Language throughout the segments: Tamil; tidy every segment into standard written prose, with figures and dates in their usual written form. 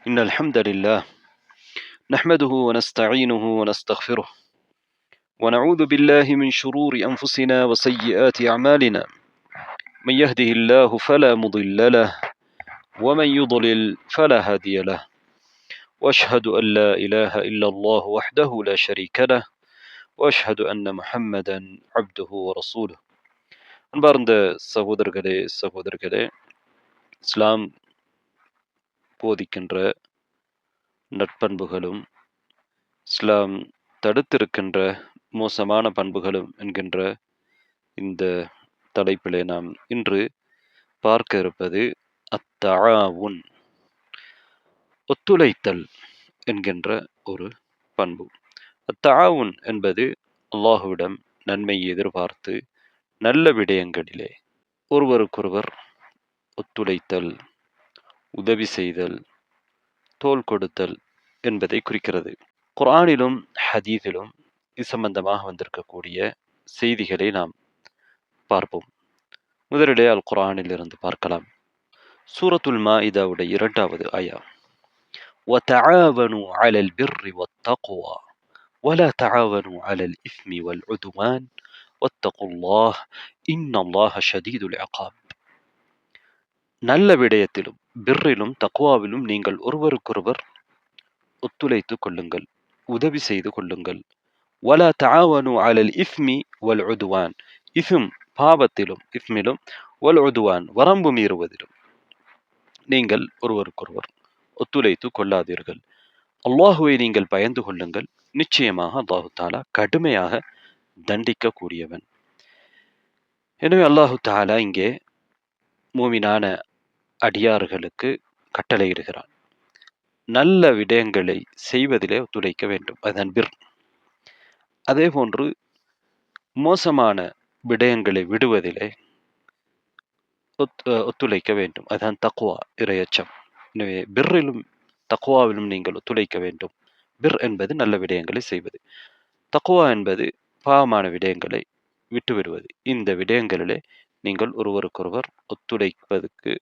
إن الحمد لله نحمده ونستعينه ونستغفره ونعوذ بالله من شرور أنفسنا وسيئات أعمالنا من يهده الله فلا مضل له ومن يضلل فلا هادي له وأشهد أن لا إله إلا الله وحده لا شريك له وأشهد أن محمدا عبده ورسوله அன்பார்ந்த சகோதரர்களே இஸ்லாம் போதிக்கின்ற நற்பண்புகளும் இஸ்லாம் தடுத்திருக்கின்ற மோசமான பண்புகளும் என்கின்ற இந்த தலைப்பிலே நாம் இன்று பார்க்க இருப்பது அத்தஆவுன், ஒத்துழைத்தல் என்கின்ற ஒரு பண்பு. அத்தஆவுன் என்பது அல்லாஹுவிடம் நன்மையை எதிர்பார்த்து நல்ல விடயங்களிலே ஒருவருக்கொருவர் ஒத்துழைத்தல், உதவி செய்தல், தோள் கொடுத்தல் என்பதை குறிக்கிறது. குர்ஆனிலும் ஹதீஸிலும் இது சம்பந்தமாக வந்திருக்கக்கூடிய செய்திகளை நாம் பார்ப்போம். முதலிலே அல் குர்ஆனில் இருந்து பார்க்கலாம். சூரத்துல் மாஇதாவுடைய 2வது ஆயா. وَتَعَاوَنُوا عَلَى الْبِرِّ وَالتَّقْوَى وَلَا تَعَاوَنُوا عَلَى الْإِثْمِ وَالْعُدْوَانِ وَاتَّقُوا اللَّهَ إِنَّ اللَّهَ شَدِيدُ الْعِقَابِ. நல்ல விடயத்திலும் பிர்ரிலும் தக்வாவிலும் நீங்கள் ஒருவருக்கொருவர் ஒத்துழைத்துக் கொள்ளுங்கள், உதவி செய்து கொள்ளுங்கள். وَلَا تَعَاوَنُوا عَلَى الْإِثْمِ وَالْعُدْوَانِ, இஸ்ம் பாவத்திலும் இஸ்மிலும், வல்உதுவான் வரம்பு மீறுவதிலும் நீங்கள் ஒருவருக்கொருவர் ஒத்துழைத்து கொள்ளாதீர்கள். அல்லாஹுவை நீங்கள் பயந்து கொள்ளுங்கள், நிச்சயமாக அல்லாஹு தாலா கடுமையாக தண்டிக்க கூடியவன். எனவே அல்லாஹு தாலா இங்கே மூமினான அடியார்களுக்கு கட்டளையிடுகிறான், நல்ல விடயங்களை செய்வதிலே ஒத்துழைக்க வேண்டும், அதுதான் பிர். அதே போன்று மோசமான விடயங்களை விடுவதிலே ஒத்துழைக்க வேண்டும், அதுதான் தக்வா, இறையச்சம். எனவே பிர்ரிலும் தக்வாவிலும் நீங்கள் ஒத்துழைக்க வேண்டும். பிர் என்பது நல்ல விடயங்களை செய்வது, தக்வா என்பது பாவமான விடயங்களை விட்டுவிடுவது. இந்த விடயங்களிலே நீங்கள் ஒருவருக்கொருவர் ஒத்துழைப்பதற்கு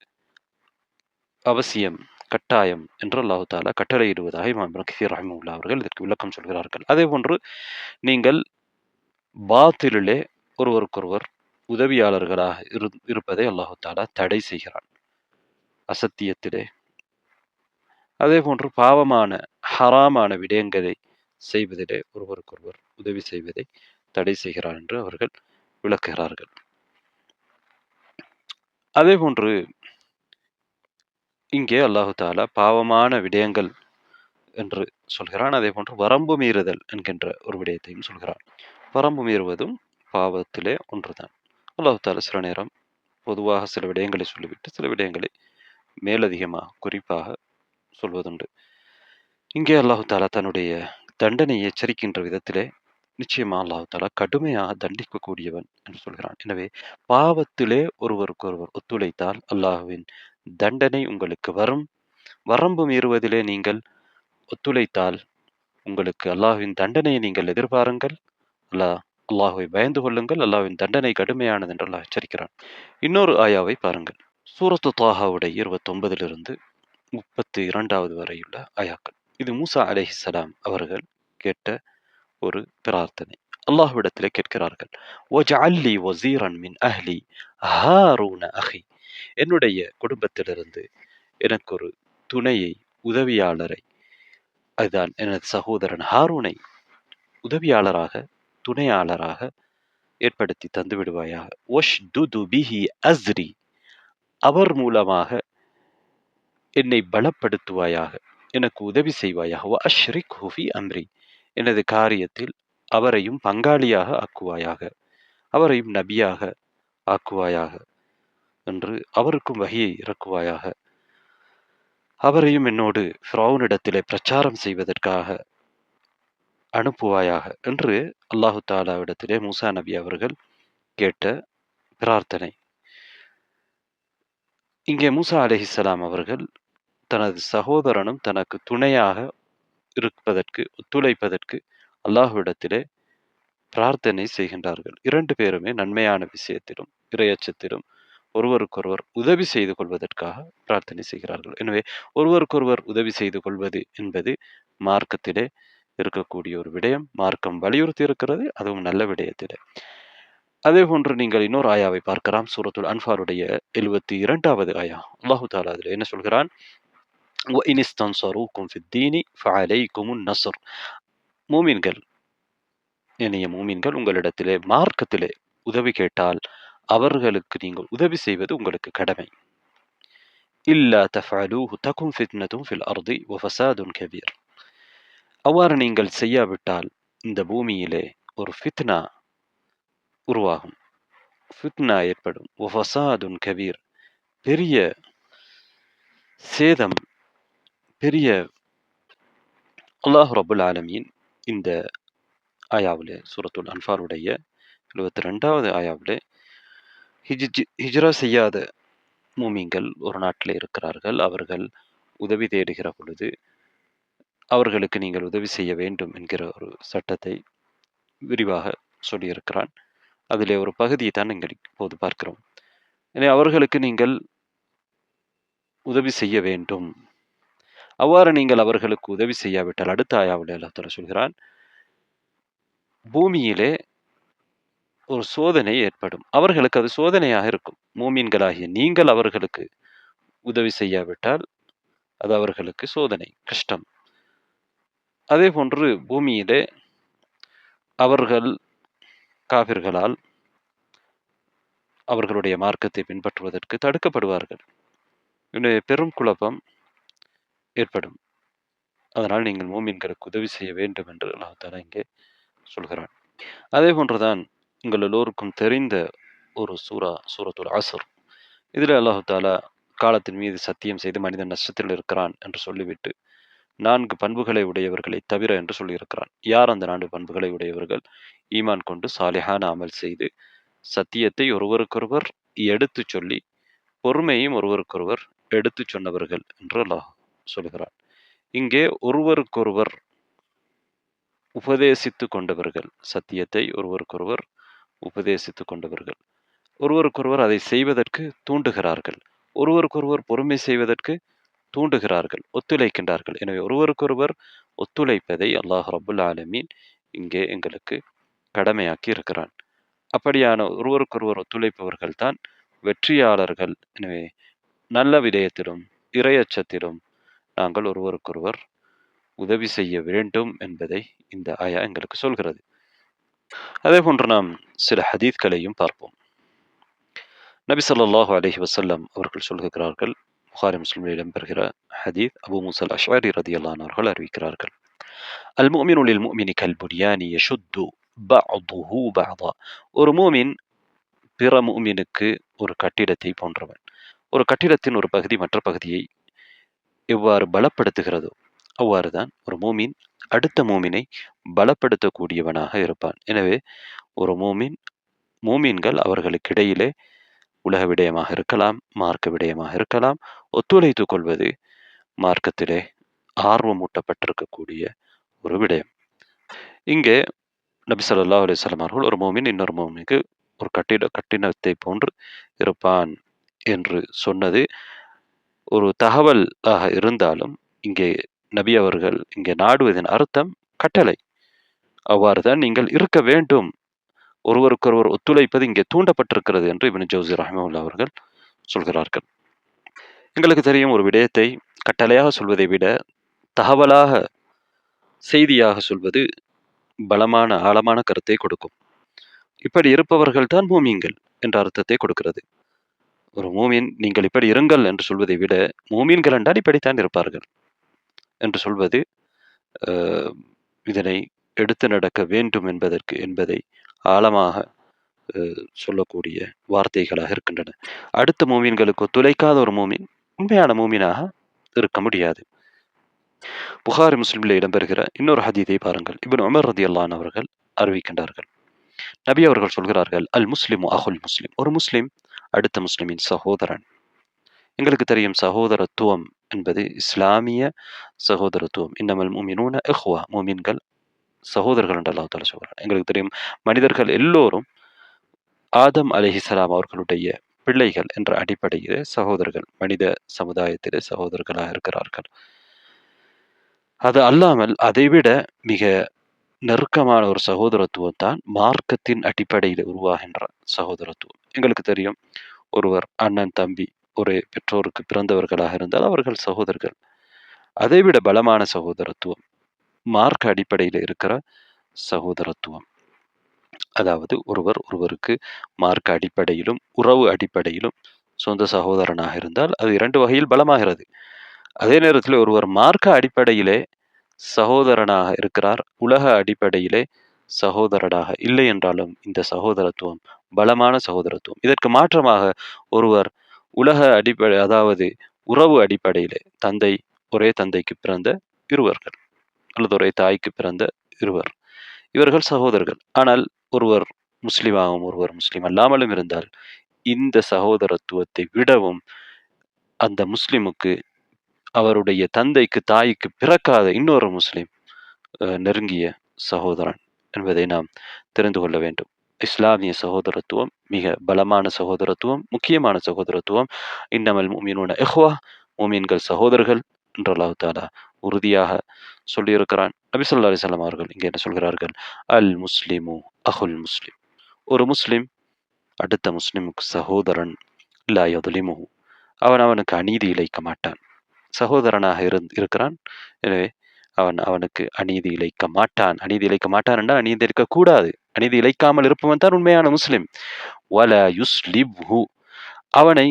அவசியம், கட்டாயம் என்று அல்லாஹு தாலா கட்டளையிடுவதாக இமாம் இப்னு கஸீர் ரஹ்மத்துல்லாஹி அவர்கள் இதற்கு விளக்கம் சொல்கிறார்கள். அதே போன்று நீங்கள் பாத்திலிலே ஒருவருக்கொருவர் உதவியாளர்களாக இருப்பதை அல்லாஹு தாலா தடை செய்கிறான், அசத்தியத்திலே. அதே போன்று பாவமான ஹராமான விடயங்களை செய்வதிலே ஒருவருக்கொருவர் உதவி செய்வதை தடை செய்கிறார் என்று அவர்கள் விளக்குகிறார்கள். அதே போன்று இங்கே அல்லாஹு தாலா பாவமான விடயங்கள் என்று சொல்கிறான். அதே போன்று வரம்பு மீறுதல் என்கின்ற ஒரு விடயத்தையும் சொல்கிறான். வரம்பு மீறுவதும் பாவத்திலே ஒன்றுதான். அல்லாஹு தாலா சில நேரம் பொதுவாக சில விடயங்களை சொல்லிவிட்டு சில விடயங்களை மேலதிகமாக குறிப்பாக சொல்வதுண்டு. இங்கே அல்லாஹு தாலா தன்னுடைய தண்டனையை எச்சரிக்கின்ற விதத்திலே நிச்சயமாக அல்லாஹு தாலா கடுமையாக தண்டிக்கக்கூடியவன் என்று சொல்கிறான். எனவே பாவத்திலே ஒருவருக்கொருவர் ஒத்துழைத்தால் அல்லாஹுவின் தண்டனை உங்களுக்கு வரும். வரம்பு மீறுவதிலே நீங்கள் ஒத்துழைத்தால் உங்களுக்கு அல்லாஹுவின் தண்டனையை நீங்கள் எதிர்பாருங்கள். அல்லாஹுவை பயந்து கொள்ளுங்கள், அல்லாஹ்வின் தண்டனை கடுமையானது என்று அல்லாஹ் எச்சரிக்கிறான். இன்னொரு ஆயாவை பாருங்கள். சூரத்து தாஹாவுடைய 29 32 வரையுள்ள ஆயாக்கள். இது மூசா அலைஹிஸ்ஸலாம் அவர்கள் கேட்ட ஒரு பிரார்த்தனை. அல்லாஹ்விடத்திலே கேட்கிறார்கள், வஜஅல்லி வஸீரன் மின் அஹ்லி ஹாரூன அஹி, என்னுடைய குடும்பத்திலிருந்து எனக்கு ஒரு துணையை, உதவியாளரை, அதுதான் எனது சகோதரன் ஹாரூனை உதவியாளராக, துணையாளராக ஏற்படுத்தி தந்து விடுவாயாக. வஷ்துது பிஹி அஸ்ரி, அவர் மூலமாக என்னை பலப்படுத்துவாயாக, எனக்கு உதவி செய்வாயாக. வ அஷ்ரிக்ஹு ஃபி அம்ரி, எனது காரியத்தில் அவரையும் பங்காளியாக ஆக்குவாயாக, அவரையும் நபியாக ஆக்குவாயாக என்று, அவருக்கும் வஹியை இறக்குவாயாக, அவரையும் என்னோடு ஃபிரௌனிடத்திலே பிரச்சாரம் செய்வதற்காக அனுப்புவாயாக என்று அல்லாஹு தாலாவிடத்திலே மூசா நபி அவர்கள் கேட்ட பிரார்த்தனை. இங்கே மூசா அலைஹிஸ்ஸலாம் அவர்கள் தனது சகோதரனும் தனக்கு துணையாக இருப்பதற்கு, ஒத்துழைப்பதற்கு அல்லாஹ்விடத்திலே பிரார்த்தனை செய்கின்றார்கள். 2 பேருமே நன்மையான விஷயத்திலும் இறையச்சத்திலும் ஒருவருக்கொருவர் உதவி செய்து கொள்வதற்காக பிரார்த்தனை செய்கிறார்கள். எனவே ஒருவருக்கொருவர் உதவி செய்து கொள்வது என்பது மார்க்கத்திலே இருக்கக்கூடிய ஒரு விடயம். மார்க்கம் வலியுறுத்தி இருக்கிறது, அதுவும் நல்ல விடயத்திலே. அதே போன்று நீங்கள் இன்னொரு ஆயாவை பார்க்கலாம். சூரத்துல் அன்ஃபாலுடைய 72வது ஆயா. அல்லாஹு தஆலா அதிலே என்ன சொல்கிறான்? وَإِنِ اسْتَنْصَرُوكُمْ فِي الدِّينِ فَعَلَيْكُمُ النَّصْرُ. மூமின்கள், இனிய மூமின்கள் உங்களிடத்திலே மார்க்கத்திலே உதவி கேட்டால் அவர்களுக்கு நீங்கள் உதவி செய்வது உங்களுக்கு கடமை. இல்லா தஃஅலூஹு தகுன் ஃபித்னத்துன் ஃபில் அர்தி வஃபஸாதுன் கபீர். அவ்வாறு நீங்கள் செய்யாவிட்டால் இந்த பூமியிலே ஒரு ஃபித்னா உருவாகும், ஃபித்னா ஏற்படும். வஃபஸாதுன் கபீர், பெரிய சேதம், பெரிய. அல்லாஹ் ரப்புல் ஆலமீன் இந்த ஆயாவிலே, சூரத்துல் அன்ஃபாலுடைய 72வது ஆயாவிலே, ஹிஜ்ரா செய்யாத மூமின்கள் ஒரு நாட்டிலே இருக்கிறார்கள். அவர்கள் உதவி தேடுகிற பொழுது அவர்களுக்கு நீங்கள் உதவி செய்ய வேண்டும் என்கிற ஒரு சட்டத்தை விரிவாக சொல்லியிருக்கிறான். அதிலே ஒரு பகுதியை தான் நீங்கள் இப்போது பார்க்கிறோம். எனவே அவர்களுக்கு நீங்கள் உதவி செய்ய வேண்டும். அவ்வாறு நீங்கள் அவர்களுக்கு உதவி செய்யாவிட்டால் அடுத்த ஆயாவிலே அல்லாஹ் தஆலா சொல்கிறான், பூமியிலே ஒரு சோதனை ஏற்படும். அவர்களுக்கு அது சோதனையாக இருக்கும். மூமின்களாகிய நீங்கள் அவர்களுக்கு உதவி செய்யாவிட்டால் அது அவர்களுக்கு சோதனை, கஷ்டம். அதே போன்று பூமியிலே அவர்கள் காபிர்களால் அவர்களுடைய மார்க்கத்தை பின்பற்றுவதற்கு தடுக்கப்படுவார்கள். பெரும் குழப்பம் ஏற்படும். அதனால் நீங்கள் மூமின்களுக்கு உதவி செய்ய வேண்டும் என்று அல்லாஹ் தஆலா இங்கே சொல்கிறான். அதே போன்றுதான் உங்கள் எல்லோருக்கும் தெரிந்த ஒரு சூரத்துல் அஸ்ர். இதில் அல்லாஹ் தஆலா காலத்தின் மீது சத்தியம் செய்து மனிதன் நஷ்டத்தில் இருக்கிறான் என்று சொல்லிவிட்டு 4 பண்புகளை உடையவர்களை தவிர என்று சொல்லியிருக்கிறான். யார் அந்த 4 பண்புகளை உடையவர்கள்? ஈமான் கொண்டு சாலிஹான அமல் செய்து சத்தியத்தை ஒருவருக்கொருவர் எடுத்துச் சொல்லி பொறுமையும் ஒருவருக்கொருவர் எடுத்துச் சொன்னவர்கள் என்று அல்லாஹ் சொல்கிறான். இங்கே ஒருவருக்கொருவர் உபதேசித்துக் கொண்டவர்கள், சத்தியத்தை ஒருவருக்கொருவர் உபதேசித்துக் கொண்டவர்கள், ஒருவருக்கொருவர் அதை செய்வதற்கு தூண்டுகிறார்கள், ஒருவருக்கொருவர் பொறுமை செய்வதற்கு தூண்டுகிறார்கள், ஒத்துழைக்கின்றார்கள். எனவே ஒருவருக்கொருவர் ஒத்துழைப்பதை அல்லாஹ் ரப்புல் ஆலமீன் இங்கே எங்களுக்கு கடமையாக்கி இருக்கிறான். அப்படியான ஒருவருக்கொருவர் ஒத்துழைப்பவர்கள் தான் வெற்றியாளர்கள். எனவே நல்ல விடயத்திலும் இறையச்சத்திலும் நாங்கள் ஒருவருக்கொருவர் உதவி செய்ய வேண்டும் என்பதை இந்த ஆயா எங்களுக்கு சொல்கிறது. அதே போன்று நாம் சில ஹதீத்களையும் பார்ப்போம். நபி ஸல்லல்லாஹு அலைஹி வஸல்லம் அவர்கள் சொல்கிறார்கள், புகாரி முஸ்லிமில் இடம்பெறுகிற ஹதீத், அபூ மூஸா அல்-அஷ்அரி ரலியல்லாஹு அன்ஹு அவர்கள் அறிவிக்கிறார்கள், அல் முஃமினு லில் முஃமினி கல் புன்யானி யஷுத்து பஅதுஹு பஅதா. ஒரு மூமின் பிற மூமினுக்கு ஒரு கட்டிடத்தை போன்றவன். ஒரு கட்டிடத்தின் ஒரு பகுதி மற்ற பகுதியை எவ்வாறு பலப்படுத்துகிறதோ அவ்வாறுதான் ஒரு மூமின் அடுத்த மூமினை பலப்படுத்தக்கூடியவனாக இருப்பான். எனவே ஒரு மூமின்கள் அவர்களுக்கிடையிலே உலக விடயமாக இருக்கலாம், மார்க்க விடயமாக இருக்கலாம், ஒத்துழைத்துக் கொள்வது மார்க்கத்திலே ஆர்வமூட்டப்பட்டிருக்கக்கூடிய ஒரு விடயம். இங்கே நபி ஸல்லல்லாஹு அலைஹி வஸல்லம் அவர்கள் ஒரு மூமின் இன்னொரு மூமினுக்கு ஒரு கட்டிடத்தை போன்று இருப்பான் என்று சொன்னது ஒரு தகவலாக இருந்தாலும், இங்கே நபி அவர்கள் இங்கே நாடுவதன் அர்த்தம் கட்டளை. அவ்வாறுதான் நீங்கள் இருக்க வேண்டும், ஒருவருக்கொருவர் ஒத்துழைப்பது இங்கே தூண்டப்பட்டிருக்கிறது என்று இப்னு ஜௌசி ரஹ்மத்துல்லாஹி அவர்கள் சொல்கிறார்கள். எங்களுக்கு தெரியும், ஒரு விடயத்தை கட்டளையாக சொல்வதை விட தகவலாக செய்தியாக சொல்வது பலமான ஆழமான கருத்தை கொடுக்கும். இப்படி இருப்பவர்கள் தான் மூமின்கள் என்ற அர்த்தத்தை கொடுக்கிறது. ஒரு மூமின் நீங்கள் இப்படி இருங்கள் என்று சொல்வதை விட மூமின்கள் என்றால் இப்படித்தான் இருப்பார்கள் என்று சொல்வது இதனை எடுத்து நடக்க வேண்டும் என்பதை ஆழமாக சொல்லக்கூடிய வார்த்தைகளாக இருக்கின்றன. அடுத்த மூமின்களுக்கு ஒத்துழைக்காத ஒரு மூமின் உண்மையான மூமினாக இருக்க முடியாது. புகாரி முஸ்லிமில் இடம்பெறுகிற இன்னொரு ஹதீதை பாருங்கள். இப்னு உமர் ரலியல்லாஹு அன்ஹு அவர்கள் அறிவிக்கின்றார்கள், நபி அவர்கள் சொல்கிறார்கள், அல் முஸ்லிமு அஹுல் முஸ்லிம். ஒரு முஸ்லிம் அடுத்த முஸ்லிமின் சகோதரன். எங்களுக்கு தெரியும், சகோதரத்துவம் என்பது இஸ்லாமிய சகோதரத்துவம். இன்னமல் முஃமினூன இஹ்வா, மூமின்கள் சகோதரர்கள் என்று அல்லாஹ் தஆலா சொல்கிறார். எங்களுக்கு தெரியும், மனிதர்கள் எல்லோரும் ஆதம் அலைஹிஸ்ஸலாம் அவர்களுடைய பிள்ளைகள் என்ற அடிப்படையிலே சகோதரர்கள், மனித சமுதாயத்திலே சகோதரர்களாக இருக்கிறார்கள். அது அல்லாமல் அதைவிட மிக நெருக்கமான ஒரு சகோதரத்துவம் தான் மார்க்கத்தின் அடிப்படையில் உருவாகின்ற சகோதரத்துவம். எங்களுக்கு தெரியும், ஒருவர் அண்ணன், தம்பி ஒரே பெற்றோருக்கு பிறந்தவர்களாக இருந்தால் அவர்கள் சகோதரர்கள். அதைவிட பலமான சகோதரத்துவம் மார்க்க அடிப்படையில் இருக்கிற சகோதரத்துவம். அதாவது ஒருவர் ஒருவருக்கு மார்க்க அடிப்படையிலும் உறவு அடிப்படையிலும் சொந்த சகோதரனாக இருந்தால் அது 2 வகையில் பலமாகிறது. அதே நேரத்தில் ஒருவர் மார்க்க அடிப்படையிலே சகோதரனாக இருக்கிறார், உலக அடிப்படையிலே சகோதரனாக இல்லை என்றாலும் இந்த சகோதரத்துவம் பலமான சகோதரத்துவம். இதற்கு மாற்றமாக ஒருவர் உலக அடிப்படை, அதாவது உறவு அடிப்படையிலே ஒரே தந்தைக்கு பிறந்த இருவர்கள் அல்லது ஒரே தாய்க்கு பிறந்த இருவர், இவர்கள் சகோதரர்கள். ஆனால் ஒருவர் முஸ்லிமாகவும் ஒருவர் முஸ்லிம் அல்லாமலும் இருந்தால் இந்த சகோதரத்துவத்தை விடவும் அந்த முஸ்லிமுக்கு அவருடைய தந்தைக்கு தாய்க்கு பிறக்காத இன்னொரு முஸ்லிம் நெருங்கிய சகோதரன் என்பதை நாம் தெரிந்து கொள்ள வேண்டும். இஸ்லாமிய சகோதரத்துவம் மிக பலமான சகோதரத்துவம், முக்கியமான சகோதரத்துவம். இன்னமல் முஃமினூன இஹ்வா, முஃமின்கள் சகோதரர்கள் என்று அல்லாஹ் தஆலா உறுதியாக சொல்லியிருக்கிறான். நபி ஸல்லல்லாஹு அலைஹி வஸல்லம் அவர்கள் இங்கே என்ன சொல்கிறார்கள்? அல் முஸ்லிமு அஹுல் முஸ்லிம். ஒரு முஸ்லிம் அடுத்த முஸ்லிமுக்கு சகோதரன். லா யதுலிமுஹு, அவனுக்கு அநீதி இழைக்க மாட்டான். சகோதரனாக இருக்கிறான், எனவே அவனுக்கு அநீதி இழைக்க மாட்டான். அநீதி இழைக்க மாட்டான் என்றால் அநீதி இழைக்கக்கூடாது. அநீதி இழைக்காமல் இருப்பவன் தான் உண்மையான முஸ்லிம். வலா யுஸ்லிப்ஹு, அவனை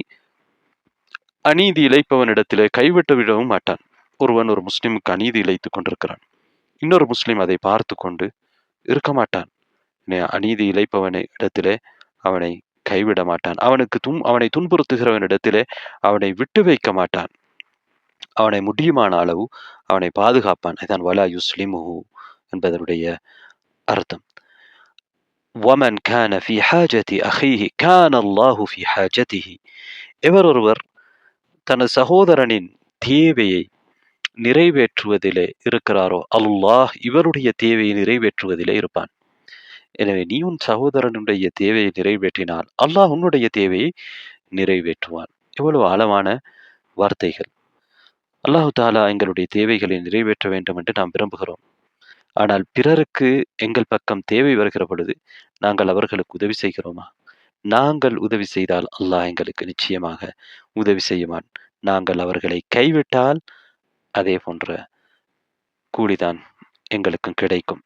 அநீதி இழைப்பவனிடத்திலே கைவிட்டு விடவும் மாட்டான். ஒருவன் ஒரு முஸ்லிமுக்கு அநீதி இழைத்துக் கொண்டிருக்கிறான், இன்னொரு முஸ்லிம் அதை பார்த்து கொண்டு இருக்க மாட்டான். அநீதி இழைப்பவனை இடத்திலே அவனை கைவிட மாட்டான். அவனை துன்புறுத்துகிறவனிடத்திலே அவனை விட்டு வைக்க மாட்டான். அவனை முடியுமான அளவு அவனை பாதுகாப்பான். இதான் வலா யுஸ்லிமுஹு என்பதனுடைய அர்த்தம். வமன் கான ஃபி ஹாஜதி அஹீஹி கான அல்லாஹு ஃபி ஹாஜதிஹி. எவர் ஒருவர் தனது சகோதரனின் தேவையை நிறைவேற்றுவதிலே இருக்கிறாரோ அல்லாஹ் இவருடைய தேவையை நிறைவேற்றுவதிலே இருப்பான். எனவே நீ உன் சகோதரனுடைய தேவையை நிறைவேற்றினால் அல்லாஹ் உன்னுடைய தேவையை நிறைவேற்றுவான். எவ்வளவு ஆழமான வார்த்தைகள்! அல்லாஹு தாலா எங்களுடைய தேவைகளை நிறைவேற்ற வேண்டும் என்று நாம் விரும்புகிறோம். ஆனால் பிறருக்கு எங்கள் பக்கம் தேவை வருகிற பொழுது நாங்கள் அவர்களுக்கு உதவி செய்கிறோமா? நாங்கள் உதவி செய்தால் அல்லாஹ் எங்களுக்கு நிச்சயமாக உதவி செய்யுவான். நாங்கள் அவர்களை கைவிட்டால் அதே போன்ற கூலிதான் எங்களுக்கும் கிடைக்கும்.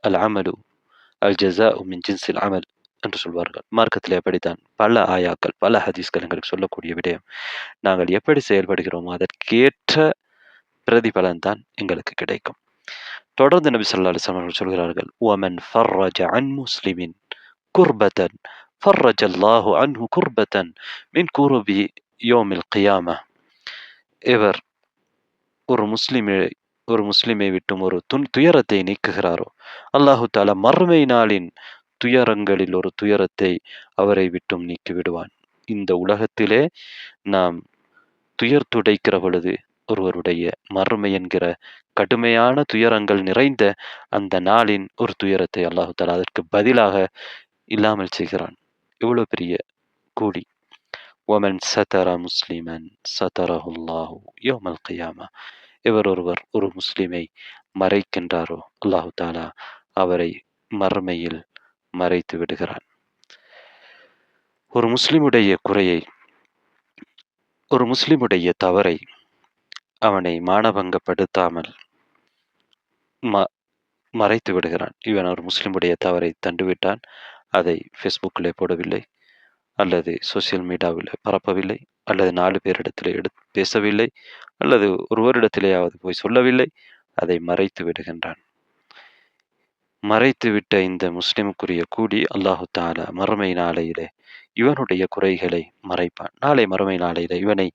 அல் அமலு அல் ஜஸாஉ மின் ஜின்ஸில் அமல் என்று சொல்வார்கள். மார்க்கத்திலே அப்படித்தான் பல ஆயாக்கள், பல ஹதீஸ்கள் எங்களுக்கு சொல்லக்கூடிய விடயம். நாங்கள் எப்படி செயல்படுகிறோமோ அதற்கேற்ற பிரதிபலன் தான் எங்களுக்கு கிடைக்கும். தொடர்ந்து நபி ஸல்லல்லாஹு அலைஹி வஸல்லம் அவர்கள் சொல்கிறார்கள், வமன் ஃபர்ரஜ அன் முஸ்லிமின் குர்பத்தன் ஃபர்ரஜ அல்லாஹு அன்ஹு குர்பத்தன் மின் குருபி யௌமில் கியாமah. எவர் ஒரு முஸ்லிமை விட்டும் ஒரு துயரத்தை நீக்குகிறாரோ அல்லாஹு தஆலா மறுமை நாளின் துயரங்களில் ஒரு துயரத்தை அவரை விட்டும் நீக்கி விடுவான். இந்த உலகத்திலே நாம் துயர் துடைக்கிற பொழுது ஒருவருடைய மறுமை என்கிற கடுமையான துயரங்கள் நிறைந்த அந்த நாளின் ஒரு துயரத்தை அல்லாஹு தஆலா அதற்கு பதிலாக இல்லாமல் செய்கிறான். எவ்வளவு பெரிய கூலி! ஒமன் சதர முஸ்லிமன் சதரஹுல்லாஹு யௌமல் கியாமா. எவர் ஒருவர் ஒரு முஸ்லிமை மறைக்கின்றாரோ அல்லாஹு தாலா அவரை மறுமையில் மறைத்து விடுகிறான். ஒரு முஸ்லிமுடைய குறையை, ஒரு முஸ்லிமுடைய தவறை அவனை மானபங்கப்படுத்தாமல் மறைத்து விடுகிறான். இவன் ஒரு முஸ்லிமுடைய தவறை தண்டுவிட்டான், அதை ஃபேஸ்புக்கிலே போடவில்லை, அல்லது சோசியல் மீடியாவில் பரப்பவில்லை, அல்லது 4 பேரிடத்திலே பேசவில்லை, அல்லது ஒருவரிடத்திலேயாவது போய் சொல்லவில்லை, அதை மறைத்து விடுகின்றான். மறைத்துவிட்ட இந்த முஸ்லிமுக்குரிய கூலி அல்லாஹு தஆலா மறுமை நாளையிலே இவனுடைய குறைகளை மறைப்பான். நாளை மறுமை நாளையிலே இவனை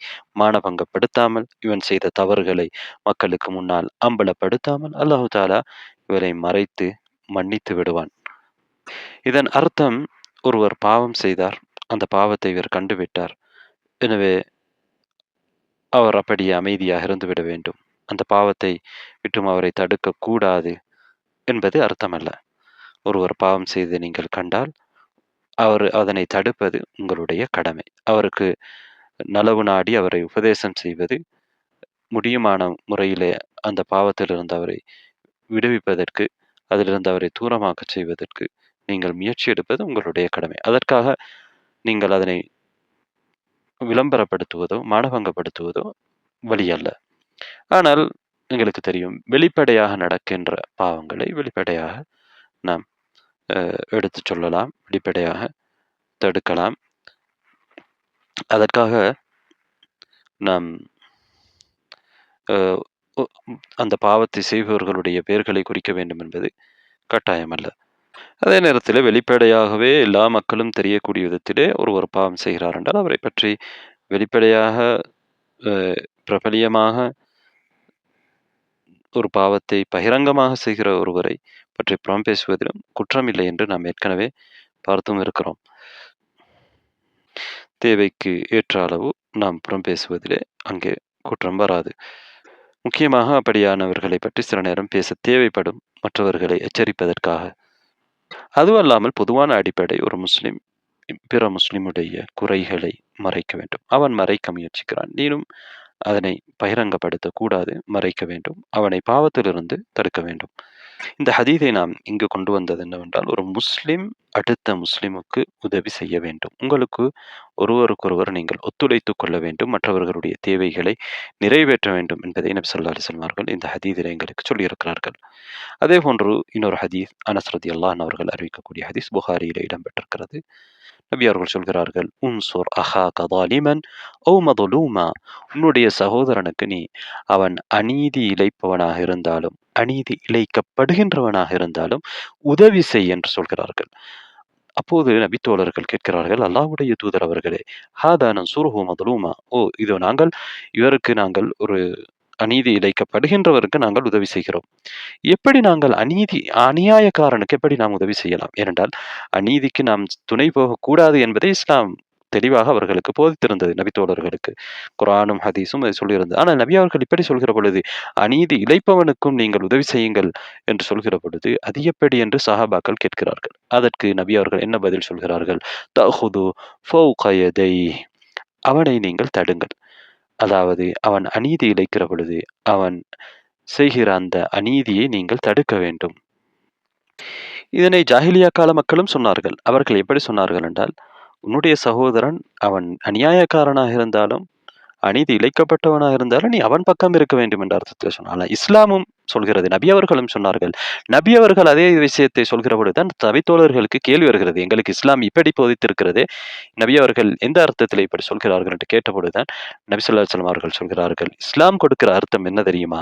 மானபங்கப்படுத்தாமல், இவன் செய்த தவறுகளை மக்களுக்கு முன்னால் அம்பலப்படுத்தாமல் அல்லாஹு தஆலா இவரை மறைத்து மன்னித்து விடுவான். இதன் அர்த்தம், ஒருவர் பாவம் செய்தார், அந்த பாவத்தை இவர் கண்டுவிட்டார், எனவே அவர் அப்படியே அமைதியாக இருந்துவிட வேண்டும், அந்த பாவத்தை விட்டும் அவரை தடுக்க கூடாது என்பது அர்த்தமல்ல. ஒருவர் பாவம் செய்து நீங்கள் கண்டால் அதனை தடுப்பது உங்களுடைய கடமை. அவருக்கு நலவு நாடி அவரை உபதேசம் செய்வது, முடியுமான முறையிலே அந்த பாவத்திலிருந்து அவரை விடுவிப்பதற்கு, அதிலிருந்து அவரை தூரமாக்கச் செய்வதற்கு நீங்கள் முயற்சி எடுப்பது உங்களுடைய கடமை. அதற்காக நீங்கள் அதனை விளம்பரப்படுத்துவதோ, மானபங்கப்படுத்துவதோ வழியல்ல. ஆனால் எங்களுக்கு தெரியும், வெளிப்படையாக நடக்கின்ற பாவங்களை வெளிப்படையாக நாம் எடுத்துச் சொல்லலாம், வெளிப்படையாக தடுக்கலாம். அதற்காக நாம் அந்த பாவத்தை செய்பவர்களுடைய பெயர்களை குறிக்க வேண்டும் என்பது கட்டாயமல்ல. அதே நேரத்தில் வெளிப்படையாகவே எல்லா மக்களும் தெரியக்கூடிய விதத்திலே ஒருவர் பாவம் செய்கிறார் என்றால் அவரை பற்றி வெளிப்படையாக பிரபலியமாக ஒரு பாவத்தை பகிரங்கமாக செய்கிற ஒருவரை பற்றி புறம் பேசுவதிலும் குற்றமில்லை என்று நாம் ஏற்கனவே பார்த்தும் இருக்கிறோம். தேவைக்கு ஏற்ற அளவு நாம் புறம் பேசுவதிலே அங்கே குற்றம் வராது. முக்கியமாக அப்படியானவர்களை பற்றி சில நேரம் பேச தேவைப்படும், மற்றவர்களை எச்சரிப்பதற்காக. அதுவல்லாமல் பொதுவான அடிப்படை, ஒரு முஸ்லிம் பிற முஸ்லிமுடைய குறைகளை மறைக்க வேண்டும். அவன் மறைக்க முயற்சிக்கிறான், நீனும் அதனை பகிரங்கப்படுத்தக் கூடாது, மறைக்க வேண்டும். அவனை பாவத்திலிருந்து தடுக்க வேண்டும். இந்த ஹதீதை நாம் இங்கு கொண்டு வந்தது என்னவென்றால், ஒரு முஸ்லிம் அடுத்த முஸ்லிமுக்கு உதவி செய்ய வேண்டும். உங்களுக்கு ஒருவருக்கொருவர் நீங்கள் ஒத்துழைத்துக் கொள்ள வேண்டும், மற்றவர்களுடைய தேவைகளை நிறைவேற்ற வேண்டும் என்பதை நபி ஸல்லல்லாஹு அலைஹி வஸல்லம் அவர்கள் இந்த ஹதீதிலே எங்களுக்கு சொல்லியிருக்கிறார்கள். அதே போன்று இன்னொரு ஹதீஸ், அனஸ் ரலியல்லாஹு அன்ஹு அவர்கள் அறிவிக்கக்கூடிய ஹதீஸ் புகாரியிலே இடம்பெற்றிருக்கிறது. நபி அவர்கள் சொல்கிறார்கள், உன்சுர் அஹாக ஸாலிமன் அவ் மظலூமா, உன்னுடைய சகோதரனுக்கு நீ அவன் அநீதி இழைப்பவனாக இருந்தாலும் அநீதி இழைக்கப்படுகின்றவனாக இருந்தாலும் உதவி செய் என்று சொல்கிறார்கள். அப்போது நபித்தோழர்கள் கேட்கிறார்கள், அல்லாஹ்வுடைய தூதர் அவர்களே, ஹாதா நன்சுருஹு மظலூமா, இவருக்கு நாங்கள் ஒரு அநீதி இழைக்கப்படுகின்றவருக்கு நாங்கள் உதவி செய்கிறோம். எப்படி நாங்கள் அநியாயக்காரனுக்கு எப்படி நாம் உதவி செய்யலாம்? ஏனென்றால் அநீதிக்கு நாம் துணை போகக்கூடாது என்பதை இஸ்லாம் தெளிவாக அவர்களுக்கு போதித்திருந்தது, நபித்தோழர்களுக்கு. குர்ஆனும் ஹதீஸும் அதை சொல்லியிருந்தது. ஆனால் நபி அவர்கள் இப்படி சொல்கிற பொழுது, அநீதி இழைப்பவனுக்கும் நீங்கள் உதவி செய்யுங்கள் என்று சொல்கிற பொழுது, அது எப்படி என்று சஹாபாக்கள் கேட்கிறார்கள். அதற்கு நபி அவர்கள் என்ன பதில் சொல்கிறார்கள்? தஅஹுது ஃபௌக யதைஹி, அவனை நீங்கள் தடுங்கள். அதாவது அவன் அநீதி இழைக்கிற பொழுது அவன் செய்கிற அந்த அநீதியை நீங்கள் தடுக்க வேண்டும். இதனை ஜாஹிலியா கால மக்களும் சொன்னார்கள். அவர்கள் எப்படி சொன்னார்கள் என்றால், உன்னுடைய சகோதரன் அவன் அநியாயக்காரனாக இருந்தாலும் அநீதி இழைக்கப்பட்டவனாக இருந்தாலும் நீ அவன் பக்கம் இருக்க வேண்டும் என்ற அர்த்தத்தில் சொன்னார். இஸ்லாமும் சொல்கிறது, நபி அவர்களும் சொன்னார்கள். நபி அவர்கள் அதே விஷயத்தை சொல்கிற பொழுதுதான் தவித்தோழர்களுக்கு கேள்வி வருகிறது, எங்களுக்கு இஸ்லாம் இப்படி போதித்திருக்கிறது, நபி அவர்கள் எந்த அர்த்தத்தில் இப்படி சொல்கிறார்கள் என்று கேட்டபொழுதுதான் நபி ஸல்லல்லாஹு அலைஹி வஸல்லம் அவர்கள் சொல்கிறார்கள், இஸ்லாம் கொடுக்கிற அர்த்தம் என்ன தெரியுமா?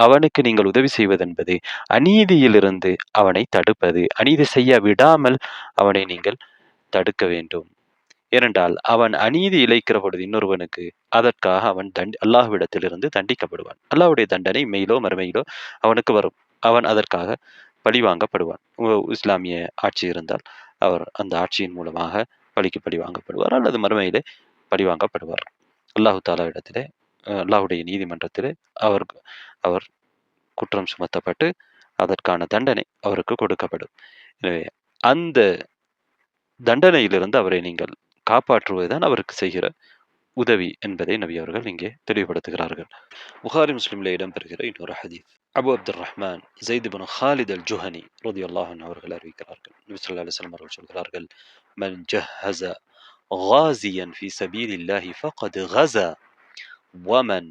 அவனுக்கு நீங்கள் உதவி செய்வது என்பது அநீதியிலிருந்து அவனை தடுப்பது, அநீதி செய்ய விடாமல் அவனை நீங்கள் தடுக்க வேண்டும். ஏனென்றால் அவன் அநீதி இழைக்கிற பொழுது இன்னொருவனுக்கு, அதற்காக அவன் அல்லாஹ்விடத்திலிருந்து தண்டிக்கப்படுவான். அல்லாஹ்வுடைய தண்டனை மெய்யிலோ மறுமையிலோ அவனுக்கு வரும். அவன் அதற்காக பழிவாங்கப்படுவான். இஸ்லாமிய ஆட்சி இருந்தால் அவர் அந்த ஆட்சியின் மூலமாக பழிக்கு பழி வாங்கப்படுவார், அல்லது மறுமையிலே பழிவாங்கப்படுவார். அல்லாஹு தாலா இடத்திலே, அல்லாஹ்வுடைய நீதிமன்றத்திலே அவர் குற்றம் சுமத்தப்பட்டு அதற்கான தண்டனை அவருக்கு கொடுக்கப்படும். எனவே அந்த தண்டனையிலிருந்து அவரை நீங்கள் காப்பாற்றுவதுதான் அவருக்கு செய்கிற உதவி என்பதை நபி அவர்கள் இங்கே தெளிவுபடுத்துகிறார்கள். புகாரி முஸ்லிமில் இடம்பெறுகிற இன்னொரு ஹதீஸ், அபு அப்துர் ரஹ்மான் ஸைத் இப்னு ஹாலித் அல் ஜுஹனி ரலியல்லாஹு அன்ஹு அவர்கள் அறிவிக்கிறார்கள். நபி ஸல்லல்லாஹு அலைஹி வஸல்லம் அவர்கள் சொல்கிறார்கள், மன் ஜஹஸ غازيا في سبيل الله فقد غزا ومن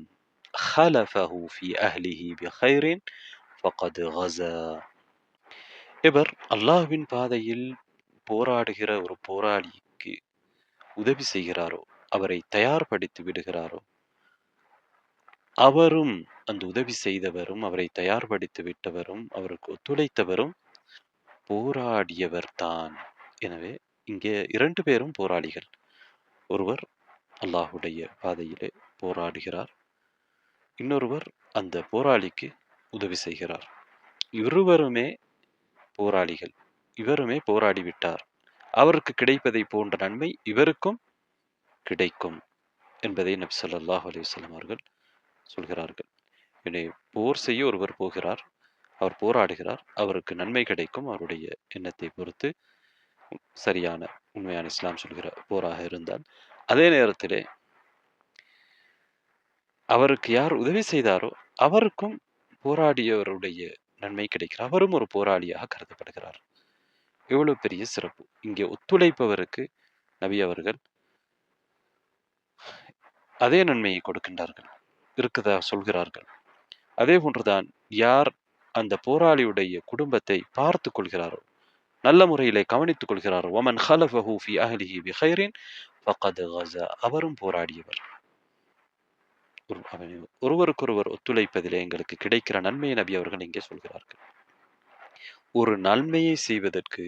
خلفه في أهله بخير فقد غزا. இவர் அல்லாஹ்வின் பாதையில் போராடுகிற ஒரு போராளிக்கு உதவி செய்கிறாரோ, அவரை தயார்படுத்தி விடுகிறாரோ, அவரும் அந்த உதவி செய்தவரும் அவரை தயார்படுத்தி விட்டவரும் அவருக்கு ஒத்துழைத்தவரும் போராடியவர் தான். எனவே இங்கே 2 பேரும் போராளிகள். ஒருவர் அல்லாஹ்வுடைய பாதையிலே போராடுகிறார், இன்னொருவர் அந்த போராளிக்கு உதவி செய்கிறார். இருவருமே போராளிகள், இவருமே போராடிவிட்டார், அவருக்கு கிடைப்பதை போன்ற நன்மை இவருக்கும் கிடைக்கும் என்பதை நபி ஸல்லல்லாஹு அலைஹி வஸல்லம் அவர்கள் சொல்கிறார்கள். எனவே போர் செய்ய ஒருவர் போகிறார், அவர் போராடுகிறார், அவருக்கு நன்மை கிடைக்கும் அவருடைய எண்ணத்தை பொறுத்து. சரியான உண்மையான இஸ்லாம் சொல்கிற போராக இருந்தால், அதே நேரத்திலே அவருக்கு யார் உதவி செய்தாரோ அவருக்கும் போராடியவருடைய நன்மை கிடைக்கிறார். அவரும் ஒரு போராளியாக கருதப்படுகிறார். எவ்வளவு பெரிய சிறப்பு! இங்கே ஒத்துழைப்பவருக்கு நபி அவர்கள் அதே நன்மையை கொடுக்கின்றார்கள், இருக்குதா சொல்கிறார்கள். அதே போன்றுதான் யார் அந்த போராளியுடைய குடும்பத்தை பார்த்து கொள்கிறாரோ, நல்ல முறையிலே கவனித்துக் கொள்கிறாரோ, ஒமன் ஹலஃபஹு ஃபி அஹ்லிஹி பிஹைரின் ஃபகத் கஸா, அவரும் போராடியவர். ஒருவருக்கொருவர் ஒத்துழைப்பதிலே எங்களுக்கு கிடைக்கிற நன்மையை நபி அவர்கள் இங்கே சொல்கிறார்கள். ஒரு நன்மையை செய்வதற்கு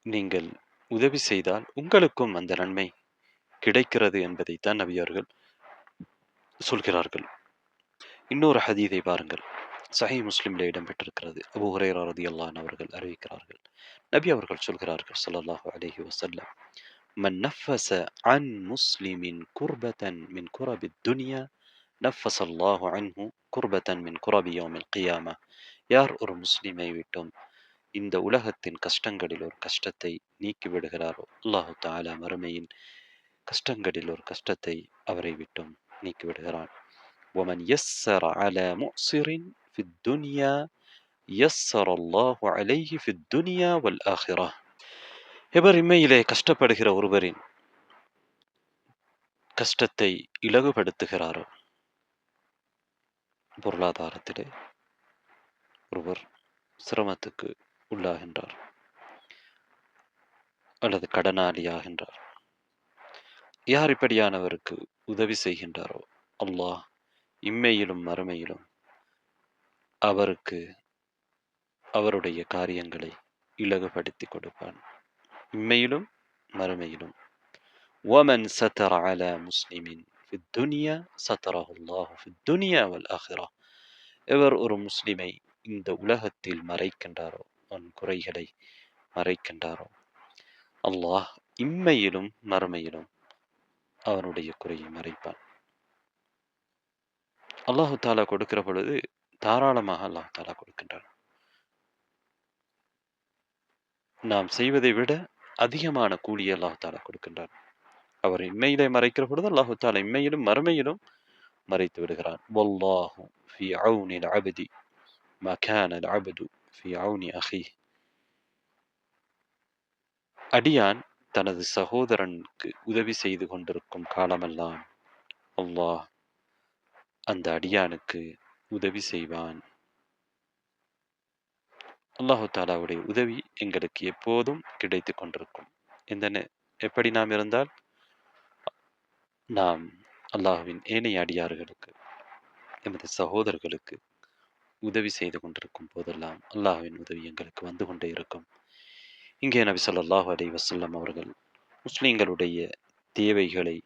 நீங்கள் உதவி செய்தால் உங்களுக்கும் அந்த நன்மை கிடைக்கிறது என்பதைத்தான் நபி அவர்கள் சொல்கிறார்கள். இன்னொரு ஹதீதை பாருங்கள், சஹீஹ் முஸ்லிம்ல இடம்பெற்றிருக்கிறது. அபூ ஹுரைரா ரலியல்லாஹு அன்ஹு அவர்கள் அறிவிக்கிறார்கள். நபி அவர்கள் சொல்கிறார்கள் ஸல்லல்லாஹு அலைஹி வஸல்லம், மன் நஃபஸ அன் முஸ்லிமின் குர்பத்தன் மின் குரபித் துன்யா நஃபஸ அல்லாஹு அன்ஹு குர்பத்தன் மின் குரபி யௌமில் கியாமா. யார் ஒரு முஸ்லிமை விட்டும் இந்த உலகத்தின் கஷ்டங்களில் ஒரு கஷ்டத்தை நீக்கி விடுகிறாரோ, அல்லாஹு தஆலா மறுமையின் கஷ்டங்களில் ஒரு கஷ்டத்தை அவரை விட்டும் நீக்கி விடுகிறான். ومن يسر على مؤسر في الدنيا يسر الله عليه في الدنيا والآخرة. எவர் இம்மையிலே கஷ்டப்படுகிற ஒருவரின் கஷ்டத்தை இலகுபடுத்துகிறாரோ, பொருளாதாரத்திலே ஒருவர் சிரமத்துக்கு உள்ளாகின்றார் அல்லது கடனாளியாகின்றார், யார் இப்படியானவருக்கு உதவி செய்கின்றாரோ அல்லாஹ் இம்மையிலும் மறுமையிலும் அவருக்கு அவருடைய காரியங்களை இலகுபடுத்தி கொடுப்பான், இம்மையிலும் மறுமையிலும். ومن ستر على مسلم في الدنيا ستره الله في الدنيا والآخرة. எவர் ஒரு முஸ்லிமை இந்த உலகத்தில் மறைக்கின்றாரோ, அவன் குறைகளை மறைக்கின்றாரோ, அல்லாஹ் இம்மையிலும் மறுமையிலும் அவனுடைய குறையை மறைப்பான். அல்லாஹு தாலா கொடுக்கிற பொழுது தாராளமாக அல்லாஹு தாலா கொடுக்கின்றான். நாம் செய்வதை விட அதிகமான கூலியை அல்லாஹு தாலா கொடுக்கின்றான். அவர் இம்மையிலே மறைக்கிற பொழுது அல்லாஹு தாலா இம்மையிலும் மறுமையிலும் மறைத்து விடுகிறான். வல்லாஹு ஃபி அவுனில் அப்தி மா கானல் அப்து ஃபி அவுனி அஹீஹ். அடியான் தனது சகோதரனுக்கு உதவி செய்து கொண்டிருக்கும் காலமெல்லாம் அல்லாஹ் அந்த அடியானுக்கு உதவி செய்வான். அல்லாஹு தாலாவுடைய உதவி எங்களுக்கு எப்போதும் கிடைத்து கொண்டிருக்கும். எப்படி நாம் இருந்தால் நாம் அல்லாஹுவின் ஏனைய அடியார்களுக்கு, எமது சகோதரர்களுக்கு உதவி செய்து கொண்டிருக்கும் போதெல்லாம் அல்லாஹுவின் உதவி எங்களுக்கு வந்து கொண்டே இருக்கும். இங்கே நபி ஸல்லல்லாஹு அலைஹி வஸல்லம் அவர்கள் முஸ்லிம்களுடைய தேவைகளை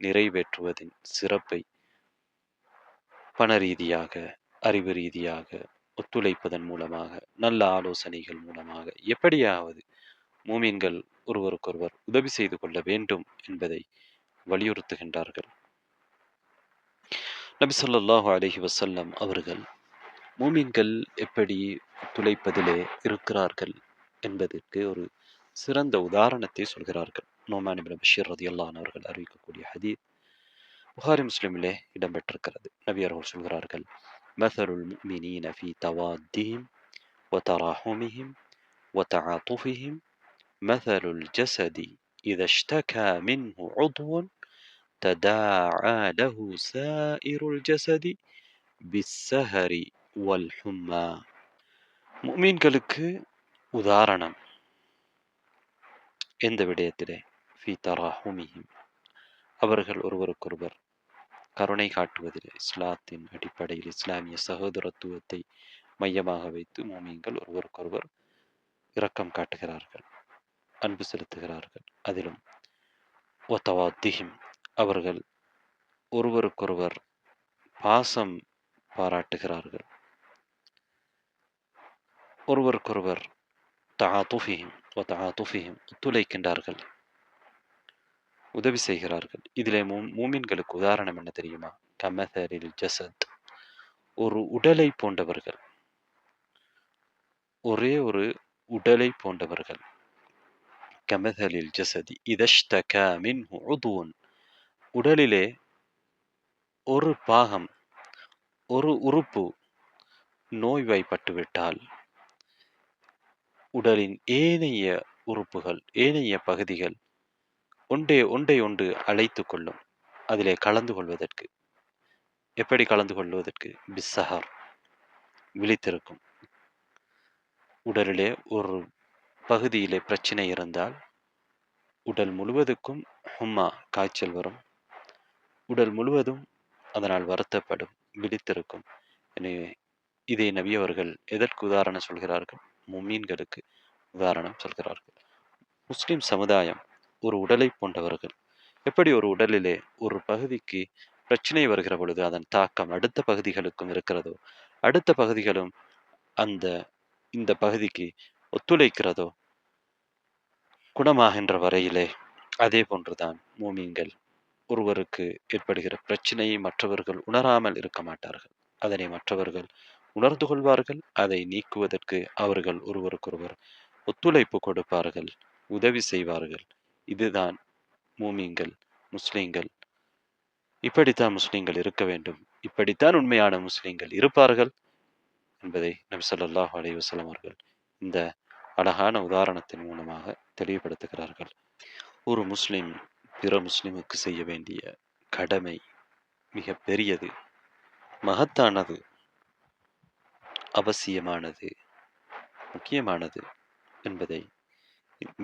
நிறைவேற்றுவதின் சிறப்பை பண ரீதியாக, அறிவு ரீதியாக, ஒத்துழைப்பதன் மூலமாக, நல்ல ஆலோசனைகள் மூலமாக எப்படியாவது மூமின்கள் ஒருவருக்கொருவர் உதவி செய்து கொள்ள வேண்டும் என்பதை வலியுறுத்துகின்றார்கள். நபி ஸல்லல்லாஹு அலைஹி வஸல்லம் அவர்கள் மூமின்கள் எப்படி ஒத்துழைப்பதிலே இருக்கிறார்கள் என்பதற்கு ஒரு சிறந்த உதாரணத்தை சொல்கிறார்கள். நோமான் இப்னு பஷீர் ரலியல்லாஹு அன்ஹு அவர்கள் அறிவிக்கக்கூடிய ஹதீஸ் புகாரி முஸ்லிமிலே இடம்பெற்றிருக்கிறது. நபி அவர்கள் சொல்கிறார்கள், மஸலுல் முஃமினீன ஃபீ தவாத்திஹிம் وتراحمهم وتعاطفهم مثل الجسد إذا اشتكى منه عضو تداعى له سائر الجسد بالسهر والحمى. முஃமின்களுக்கு உதாரணம் எந்த விடயத்திலே? ஃபீ தராஹுமிஹிம், அவர்கள் ஒருவருக்கொருவர் கருணை காட்டுவதில், இஸ்லாத்தின் அடிப்படையில் இஸ்லாமிய சகோதரத்துவத்தை மையமாக வைத்து மூமின்கள் ஒருவருக்கொருவர் இரக்கம் காட்டுகிறார்கள், அன்பு செலுத்துகிறார்கள். அதிலும் ஒத்தவாத்திஹிம், அவர்கள் ஒருவருக்கொருவர் பாசம் பாராட்டுகிறார்கள், ஒருவருக்கொருவர் தஆதுஃபிஹிம் வதஆதுஃபிஹிம் ஒத்துழைக்கின்றார்கள், உதவி செய்கிறார்கள். இதிலே மூமின்களுக்கு உதாரணம் என்ன தெரியுமா? கமதரில் ஜஸத், ஒரு உடலை போன்றவர்கள், ஒரே ஒரு உடலை போன்றவர்கள். கமதலில் ஜஸதி இதஷ்தகா மின்ஹு உதுவுன், உடலிலே ஒரு பாகம், ஒரு உறுப்பு நோய்வாய்ப்பட்டுவிட்டால் உடலின் ஏனைய உறுப்புகள், ஏனைய பகுதிகள் ஒன்றை ஒன்று அழைத்து கொள்ளும், அதிலே கலந்து கொள்வதற்கு. எப்படி கலந்து கொள்வதற்கு? பிஸ்ஸஹர், விழித்திருக்கும். உடலிலே ஒரு பகுதியிலே பிரச்சனை இருந்தால் உடல் முழுவதுக்கும் ஹும்மா, காய்ச்சல் வரும். உடல் முழுவதும் அதனால் வருத்தப்படும், விழித்திருக்கும். எனவே இதை நபி அவர்கள் எதற்கு உதாரணம் சொல்கிறார்கள்? முமீன்களுக்கு உதாரணம் சொல்கிறார்கள். முஸ்லிம் சமுதாயம் ஒரு உடலை போன்றவர்கள். எப்படி ஒரு உடலிலே ஒரு பகுதிக்கு பிரச்சனை வருகிற பொழுது அதன் தாக்கம் அடுத்த பகுதிகளுக்கும் இருக்கிறதோ, அடுத்த பகுதிகளும் அந்த இந்த பகுதிக்கு ஒத்துழைக்கிறதோ குணமாகின்ற வரையிலே, அதே போன்றுதான் மூமீன்கள். ஒருவருக்கு ஏற்படுகிற பிரச்சனையை மற்றவர்கள் உணராமல் இருக்க மாட்டார்கள். அதனை மற்றவர்கள் உணர்ந்து கொள்வார்கள். அதை நீக்குவதற்கு அவர்கள் ஒருவருக்கொருவர் ஒத்துழைப்பு கொடுப்பார்கள், உதவி செய்வார்கள். இதுதான் மூமீன்கள், முஸ்லிம்கள். இப்படித்தான் முஸ்லிம்கள் இருக்க வேண்டும், இப்படித்தான் உண்மையான முஸ்லிம்கள் இருப்பார்கள் என்பதை நபி ஸல்லல்லாஹு அலைஹி வஸல்லம் அவர்கள் இந்த அழகான உதாரணத்தின் மூலமாக தெளிவுபடுத்துகிறார்கள். ஒரு முஸ்லிம் பிற முஸ்லிமுக்கு செய்ய வேண்டிய கடமை மிக பெரியது, மகத்தானது, அவசியமானது, முக்கியமானது என்பதை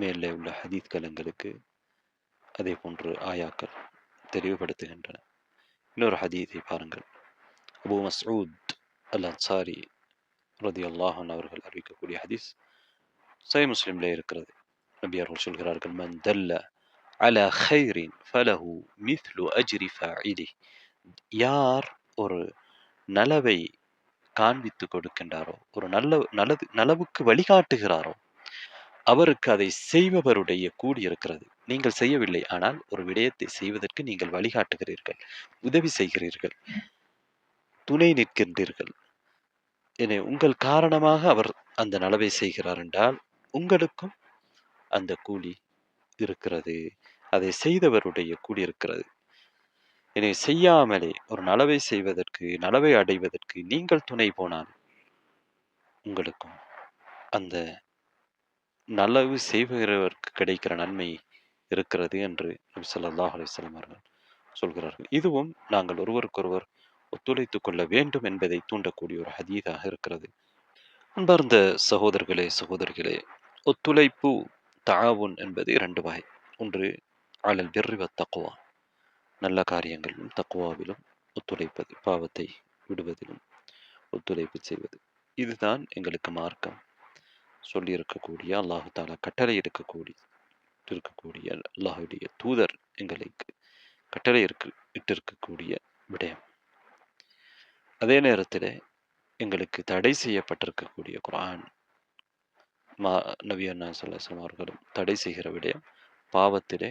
மேலே உள்ள ஹதீத்கள் எங்களுக்கு, அதே போன்று ஆயாக்கள் தெளிவுபடுத்துகின்றன. இன்னொரு ஹதீத்தை பாருங்கள். அபூ மஸ்ஊத் அல் அன்சாரி ரலியல்லாஹு அன்ஹு அவர்கள் அறிவிக்கக்கூடிய ஹதீஸ் சஹீஹ் முஸ்லிம்ல இருக்கிறது. நபி அவர்கள் சொல்கிறார்கள், மன் தல்ல அலா கைரின் ஃபலஹு மித்லு அஜ்ரி ஃபாயிலிஹ். யார் ஒரு நலவை காண்பித்து கொடுக்கின்றாரோ, ஒரு நலவுக்கு வழிகாட்டுகிறாரோ, அவருக்கு அதை செய்பவருடைய கூலி இருக்கிறது. நீங்கள் செய்யவில்லை, ஆனால் ஒரு விடயத்தை செய்வதற்கு நீங்கள் வழிகாட்டுகிறீர்கள், உதவி செய்கிறீர்கள், துணை நிற்கின்றீர்கள். எனவே உங்கள் காரணமாக அவர் அந்த நலவை செய்கிறார் என்றால் உங்களுக்கும் அந்த கூலி இருக்கிறது, அதை செய்தவருடைய கூலி இருக்கிறது. எனவே செய்யாமலே ஒரு நலவை செய்வதற்கு, நலவை அடைவதற்கு நீங்கள் துணை போனால் உங்களுக்கும் அந்த நலவு செய்பவருக்கு கிடைக்கிற நன்மை இருக்கிறது என்று நபி ஸல்லல்லாஹு அலைஹி வஸல்லம் அவர்கள் சொல்கிறார்கள். இதுவும் நாங்கள் ஒருவருக்கொருவர் ஒத்துழைத்துக் கொள்ள வேண்டும் என்பதை தூண்டக்கூடிய ஒரு ஹதீதாக இருக்கிறது. அன்பார்ந்த சகோதரர்களே, சகோதரிகளே, ஒத்துழைப்பு, தஆவுன் என்பது இரண்டு வகை. ஒன்று அலல் பிர்ரி வத் தக்வா, நல்ல காரியங்களிலும் தக்வாவிலும் ஒத்துழைப்பது, பாவத்தை விடுவதிலும் ஒத்துழைப்பு செய்வது. இதுதான் எங்களுக்கு மார்க்கம் சொல்லி இருக்கக்கூடிய, அல்லாஹு தாலா கட்டளை இருக்கக்கூடிய அல்லாஹுடைய தூதர் எங்களுக்கு கட்டளை இட்டிருக்கக்கூடிய விடயம். அதே நேரத்தில் எங்களுக்கு தடை செய்யப்பட்டிருக்கக்கூடிய குர்ஆன், நபி அண்ணா ஸல்லல்லாஹு அவர்களும் தடை செய்கிற விடயம், பாவத்திலே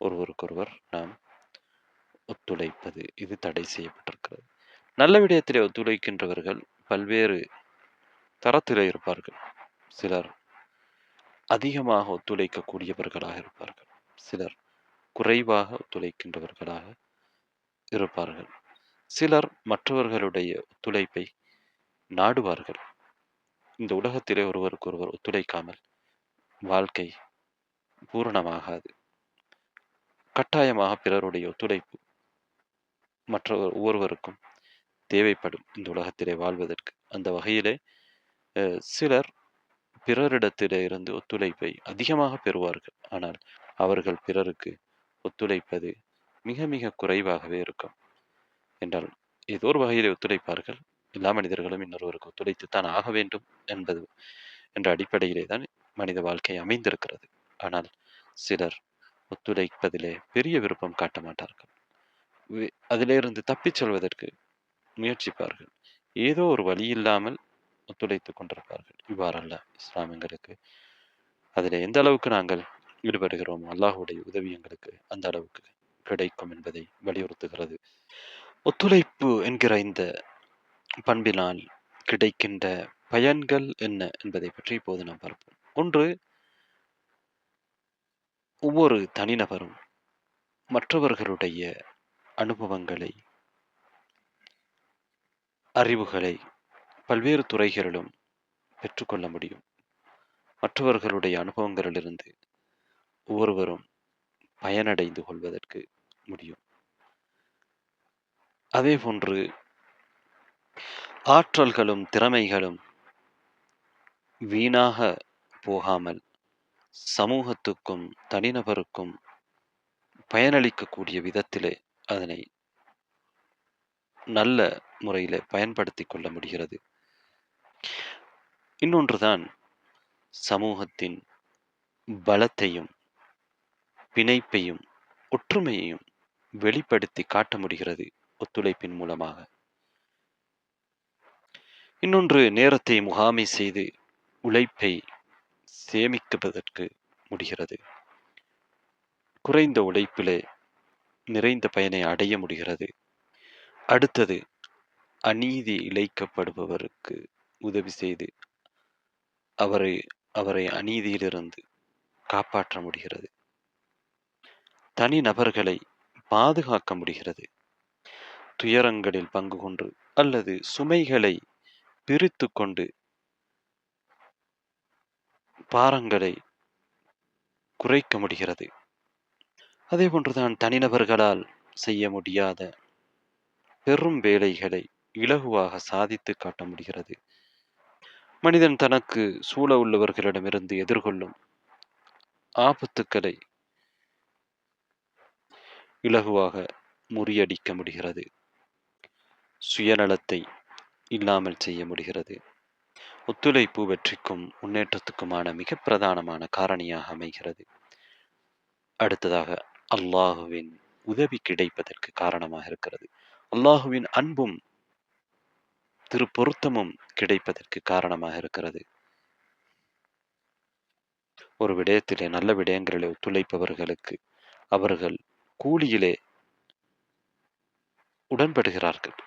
ஒருவருக்கொருவர் நாம் ஒத்துழைப்பது, இது தடை செய்யப்பட்டிருக்கிறது. நல்ல விடயத்திலே ஒத்துழைக்கின்றவர்கள் பல்வேறு தரத்திலே இருப்பார்கள். சிலர் அதிகமாக ஒத்துழைக்கக்கூடியவர்களாக இருப்பார்கள், சிலர் குறைவாக ஒத்துழைக்கின்றவர்களாக இருப்பார்கள். சிலர் மற்றவர்களுடைய ஒத்துழைப்பை நாடுவார்கள். இந்த உலகத்திலே ஒருவருக்கொருவர் ஒத்துழைக்காமல் வாழ்க்கை பூரணமாகாது. கட்டாயமாக பிறருடைய ஒத்துழைப்பு ஒவ்வொருவருக்கும் தேவைப்படும் இந்த உலகத்திலே வாழ்வதற்கு. அந்த வகையிலே சிலர் பிறரிடத்திலே இருந்து ஒத்துழைப்பை அதிகமாக பெறுவார்கள். ஆனால் அவர்கள் பிறருக்கு ஒத்துழைப்பது மிக மிக குறைவாகவே இருக்கும். என்றால் ஏதோ ஒரு வகையிலே ஒத்துழைப்பார்கள். எல்லா மனிதர்களும் இன்னொருவருக்கு ஒத்துழைத்துத்தான் ஆக வேண்டும் என்பது என்ற அடிப்படையிலே தான் மனித வாழ்க்கை அமைந்திருக்கிறது. ஆனால் சிலர் ஒத்துழைப்பதிலே பெரிய விருப்பம் காட்ட மாட்டார்கள். அதிலிருந்து தப்பிச் செல்வதற்கு முயற்சிப்பார்கள். ஏதோ ஒரு வழி இல்லாமல் ஒத்துழைத்துக் கொண்டிருப்பார்கள். இவ்வாறல்ல இஸ்லாம் எங்களுக்கு அதில் எந்த அளவுக்கு நாங்கள் ஈடுபடுகிறோமோ அல்லாஹுடைய உதவி எங்களுக்கு அந்த அளவுக்கு கிடைக்கும் என்பதை வலியுறுத்துகிறது. ஒத்துழைப்பு என்கிற இந்த பண்பினால் கிடைக்கின்ற பயன்கள் என்ன என்பதை பற்றி இப்போது நாம் பார்ப்போம். ஒன்று, ஒவ்வொரு தனிநபரும் மற்றவர்களுடைய அனுபவங்களை, அறிவுகளை பல்வேறு துறைகளிலும் பெற்றுக்கொள்ள முடியும். மற்றவர்களுடைய அனுபவங்களிலிருந்து ஒவ்வொருவரும் பயனடைந்து கொள்வதற்கு முடியும். அதேபோன்று ஆற்றல்களும் திறமைகளும் வீணாக போகாமல் சமூகத்துக்கும் தனிநபருக்கும் பயனளிக்கக்கூடிய விதத்திலே அதனை நல்ல முறையில் பயன்படுத்திக் கொள்ள முடிகிறது. இன்னொன்றுதான் சமூகத்தின் பலத்தையும் பிணைப்பையும் ஒற்றுமையையும் வெளிப்படுத்தி காட்ட முடிகிறது ஒத்துழைப்பின் மூலமாக. இன்னொன்று, நேரத்தை முகாமை செய்து உழைப்பை சேமிப்பதற்கு முடிகிறது. குறைந்த உழைப்பிலே நிறைந்த பயனை அடைய முடிகிறது. அடுத்தது, அநீதி இழைக்கப்படுபவருக்கு உதவி செய்து அவரை அநீதியிலிருந்து காப்பாற்ற முடிகிறது. தனி நபர்களை பாதுகாக்க முடிகிறது. துயரங்களில் பங்கு கொண்டு அல்லது சுமைகளை பிரித்து கொண்டு பாரங்களை குறைக்க முடிகிறது. அதே போன்றுதான் தனிநபர்களால் செய்ய முடியாத பெரும் வேலைகளை இலகுவாக சாதித்து காட்ட முடிகிறது. மனிதன் தனக்கு சூழ உள்ளவர்களிடமிருந்து எதிர்கொள்ளும் ஆபத்துக்களை இலகுவாக முறியடிக்க முடிகிறது. சுயநலத்தை இல்லாமல் செய்ய முடிகிறது. ஒத்துழைப்பு வெற்றிக்கும் முன்னேற்றத்துக்குமான மிக பிரதானமான காரணியாக அமைகிறது. அடுத்ததாக, அல்லாஹுவின் உதவி கிடைப்பதற்கு காரணமாக இருக்கிறது. அல்லாஹுவின் அன்பும் திருப்பொருத்தமும் கிடைப்பதற்கு காரணமாக இருக்கிறது. ஒரு விடயத்திலே, நல்ல விடயங்களிலே ஒத்துழைப்பவர்களுக்கு அவர்கள் கூலியிலே உடன்படுகிறார்கள்,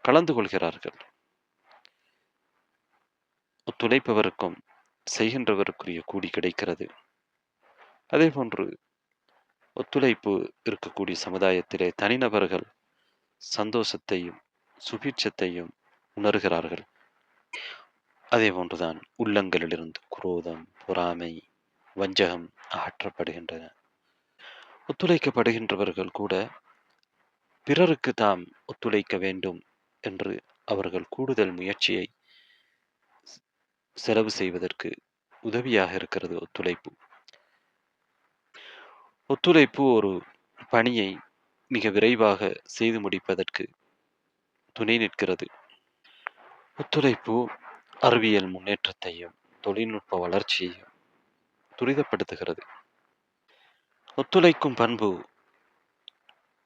கலந்து கொள்கிறார்கள். ஒத்துழைப்பவருக்கும் செய்கின்றவருக்குரிய கூலி கிடைக்கிறது. அதே போன்று ஒத்துழைப்பு இருக்கக்கூடிய சமுதாயத்திலே தனிநபர்கள் சந்தோஷத்தையும் சுபீட்சத்தையும் உணர்கிறார்கள். அதே போன்றுதான் உள்ளங்களிலிருந்து குரோதம், பொறாமை, வஞ்சகம் அகற்றப்படுகின்றன. ஒத்துழைக்கப்படுகின்றவர்கள் கூட பிறருக்கு தாம் ஒத்துழைக்க வேண்டும் என்று அவர்கள் கூடுதல் முயற்சியை செலவு செய்வதற்கு உதவியாக இருக்கிறது ஒத்துழைப்பு. ஒத்துழைப்பு ஒரு பணியை மிக விரைவாக செய்து முடிப்பதற்கு துணை நிற்கிறது. ஒத்துழைப்பு அறிவியல் முன்னேற்றத்தையும் தொழில்நுட்ப வளர்ச்சியையும் துரிதப்படுத்துகிறது. ஒத்துழைக்கும் பண்பு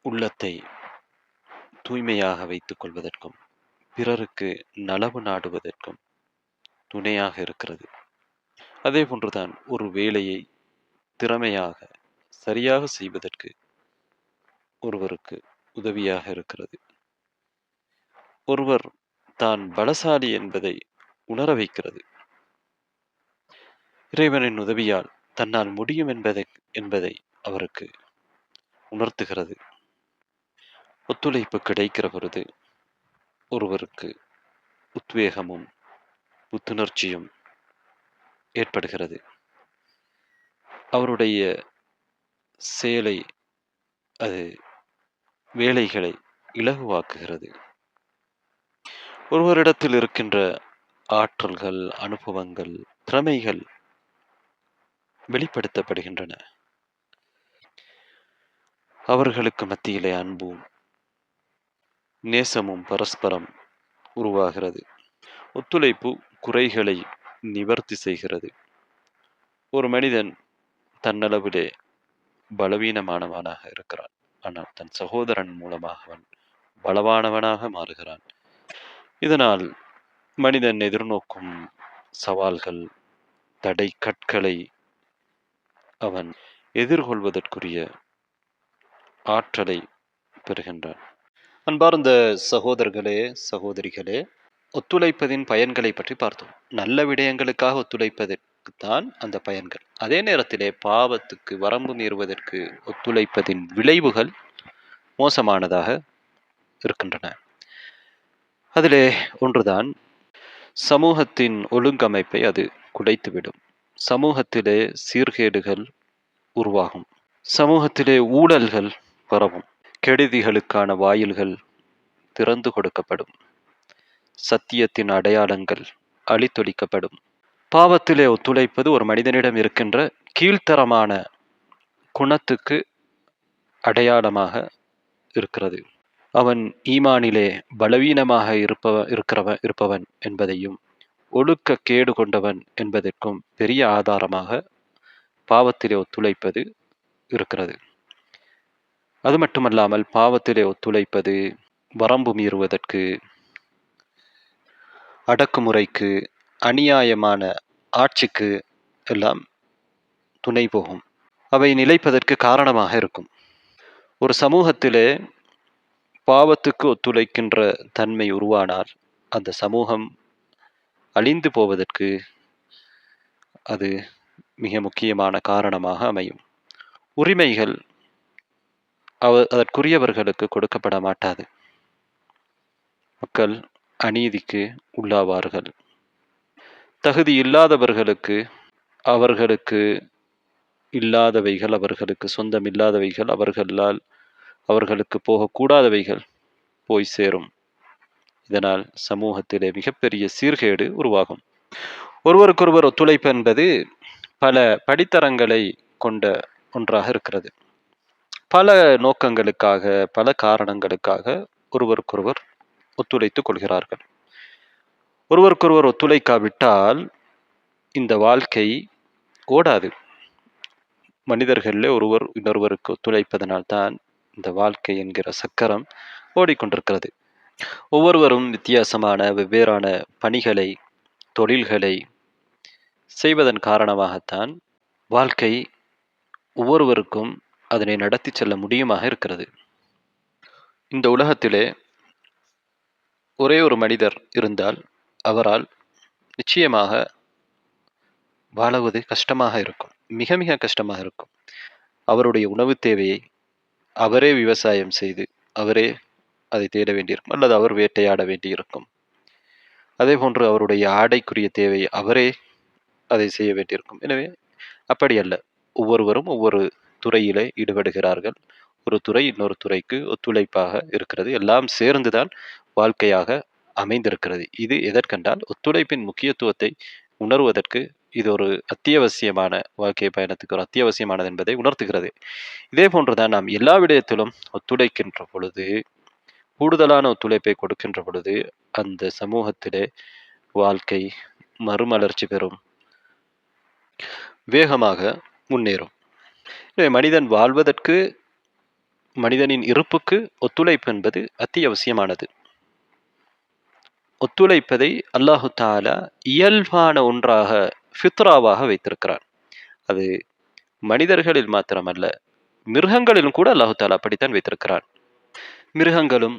உள்ளத்தை தூய்மையாக வைத்துக் கொள்வதற்கும் பிறருக்கு நலவு நாடுவதற்கும் துணையாக இருக்கிறது. அதே போன்றுதான் ஒரு வேலையை திறமையாக சரியாக செய்வதற்கு ஒருவருக்கு உதவியாக இருக்கிறது. ஒருவர் தான் பலசாலி என்பதை உணர வைக்கிறது. இறைவனின் உதவியால் தன்னால் முடியும் என்பதை அவருக்கு உணர்த்துகிறது. ஒத்துழைப்பு கிடைக்கிற பொழுது ஒருவருக்கு உத்வேகமும் புத்துணர்ச்சியும் ஏற்படுகிறது. அவருடைய செயலை, அது வேலைகளை இலகுவாக்குகிறது. ஒருவரிடத்தில் இருக்கின்ற ஆற்றல்கள், அனுபவங்கள், திறமைகள் வெளிப்படுத்தப்படுகின்றன. அவர்களுக்கு மத்தியிலே அன்பும் நேசமும் பரஸ்பரம் உருவாகிறது. ஒத்துழைப்பு குறைகளை நிவர்த்தி செய்கிறது. ஒரு மனிதன் தன்னளவிலே பலவீனமானவனாக இருக்கிறான், ஆனால் தன் சகோதரன் மூலமாக அவன் பலவானவனாக மாறுகிறான். இதனால் மனிதன் எதிர்நோக்கும் சவால்கள், தடை கற்களை அவன் எதிர்கொள்வதற்குரிய ஆற்றலை பெறுகின்றான். அன்பார்ந்த சகோதரர்களே, சகோதரிகளே, ஒத்துழைப்பதின் பயன்களை பற்றி பார்த்தோம். நல்ல விடயங்களுக்காக ஒத்துழைப்பது தான் அந்த பயன்கள். அதே நேரத்திலே பாவத்துக்கு வரம்பு மீறுவதற்கு ஒத்துழைப்பதின் விளைவுகள் மோசமானதாக இருக்கின்றன. அதிலே ஒன்றுதான் சமூகத்தின் ஒழுங்கமைப்பை அது குலைத்துவிடும். சமூகத்திலே சீர்கேடுகள் உருவாகும். சமூகத்திலே ஊழல்கள் பரவும். கெடுதிகளுக்கான வாயில்கள் திறந்து கொடுக்கப்படும். சத்தியத்தின் அடையாளங்கள் அழித்தொழிக்கப்படும். பாவத்திலே ஒத்துழைப்பது ஒரு மனிதனிடம் இருக்கின்ற கீழ்த்தரமான குணத்துக்கு அடையாளமாக இருக்கிறது. அவன் ஈமானிலே பலவீனமாக இருப்பவன் என்பதையும் ஒழுக்க கேடு கொண்டவன் என்பதற்கும் பெரிய ஆதாரமாக பாவத்திலே ஒத்துழைப்பது இருக்கிறது. அது மட்டுமல்லாமல் பாவத்திலே ஒத்துழைப்பது வரம்பு மீறுவதற்கு, அடக்குமுறைக்கு, அநியாயமான ஆட்சிக்கு எல்லாம் துணை போகும். அவை நிலைப்பதற்கு காரணமாக இருக்கும். ஒரு சமூகத்திலே பாவத்துக்கு ஒத்துழைக்கின்ற தன்மை உருவானால் அந்த சமூகம் அழிந்து போவதற்கு அது மிக முக்கியமான காரணமாக அமையும். உரிமைகள் அதற்குரியவர்களுக்கு கொடுக்கப்பட மாட்டாது. மக்கள் அநீதிக்கு உள்ளாவார்கள். தகுதி இல்லாதவர்களுக்கு அவர்களுக்கு இல்லாதவைகள், அவர்களுக்கு சொந்தம் இல்லாதவைகள், அவர்களுக்கு போகக்கூடாதவைகள் போய் சேரும். இதனால் சமூகத்திலே மிகப்பெரிய சீர்கேடு உருவாகும். ஒருவருக்கொருவர் ஒத்துழைப்பு என்பது பல படித்தரங்களை கொண்ட ஒன்றாக இருக்கிறது. பல நோக்கங்களுக்காக, பல காரணங்களுக்காக ஒருவருக்கொருவர் ஒத்துழைத்துக் கொள்கிறார்கள். ஒருவருக்கொருவர் ஒத்துழைக்காவிட்டால் இந்த வாழ்க்கை ஓடாது. மனிதர்களிலே ஒருவர் இன்னொருவருக்கு ஒத்துழைப்பதனால் தான் இந்த வாழ்க்கை என்கிற சக்கரம் ஓடிக்கொண்டிருக்கிறது. ஒவ்வொருவரும் வித்தியாசமான வெவ்வேறான பணிகளை, தொழில்களை செய்வதன் காரணமாகத்தான் வாழ்க்கை ஒவ்வொருவருக்கும் அதனை நடத்தி செல்ல முடியுமாக இருக்கிறது. இந்த உலகத்திலே ஒரே ஒரு மனிதர் இருந்தால் அவரால் நிச்சயமாக வாழுவது கஷ்டமாக இருக்கும். மிக மிக கஷ்டமாக இருக்கும். அவருடைய உணவு தேவையை அவரே விவசாயம் செய்து அவரே அதை தேட வேண்டியிருக்கும், அல்லது அவர் வேட்டையாட வேண்டியிருக்கும். அதே போன்று அவருடைய ஆடைக்குரிய தேவையை அவரே அதை செய்ய வேண்டியிருக்கும். எனவே அப்படி அல்ல. ஒவ்வொருவரும் ஒவ்வொரு துறையிலே ஈடுபடுகிறார்கள். ஒரு துறை இன்னொரு துறைக்கு ஒத்துழைப்பாக இருக்கிறது. எல்லாம் சேர்ந்துதான் வாழ்க்கையாக அமைந்திருக்கிறது. இது எதற்கென்றால் ஒத்துழைப்பின் முக்கியத்துவத்தை உணர்வதற்கு இது ஒரு அத்தியாவசியமான வாழ்க்கை பயணத்துக்கு ஒரு அத்தியாவசியமானது என்பதை உணர்த்துகிறது. இதே போன்றுதான் நாம் எல்லா விடயத்திலும் ஒத்துழைக்கின்ற பொழுது, கூடுதலான ஒத்துழைப்பை கொடுக்கின்ற பொழுது அந்த சமூகத்திலே வாழ்க்கை மறுமலர்ச்சி பெறும், வேகமாக முன்னேறும். மனிதன் வாழ்வதற்கு, மனிதனின் இருப்புக்கு ஒத்துழைப்பு என்பது அத்தியாவசியமானது. ஒத்துழைப்பதை அல்லாஹு தாலா இயல்பான ஒன்றாக, ஃபித்ராவாக வைத்திருக்கிறான். அது மனிதர்களில் மாத்திரமல்ல, மிருகங்களிலும் கூட அல்லாஹு தாலா அப்படித்தான் வைத்திருக்கிறான். மிருகங்களும்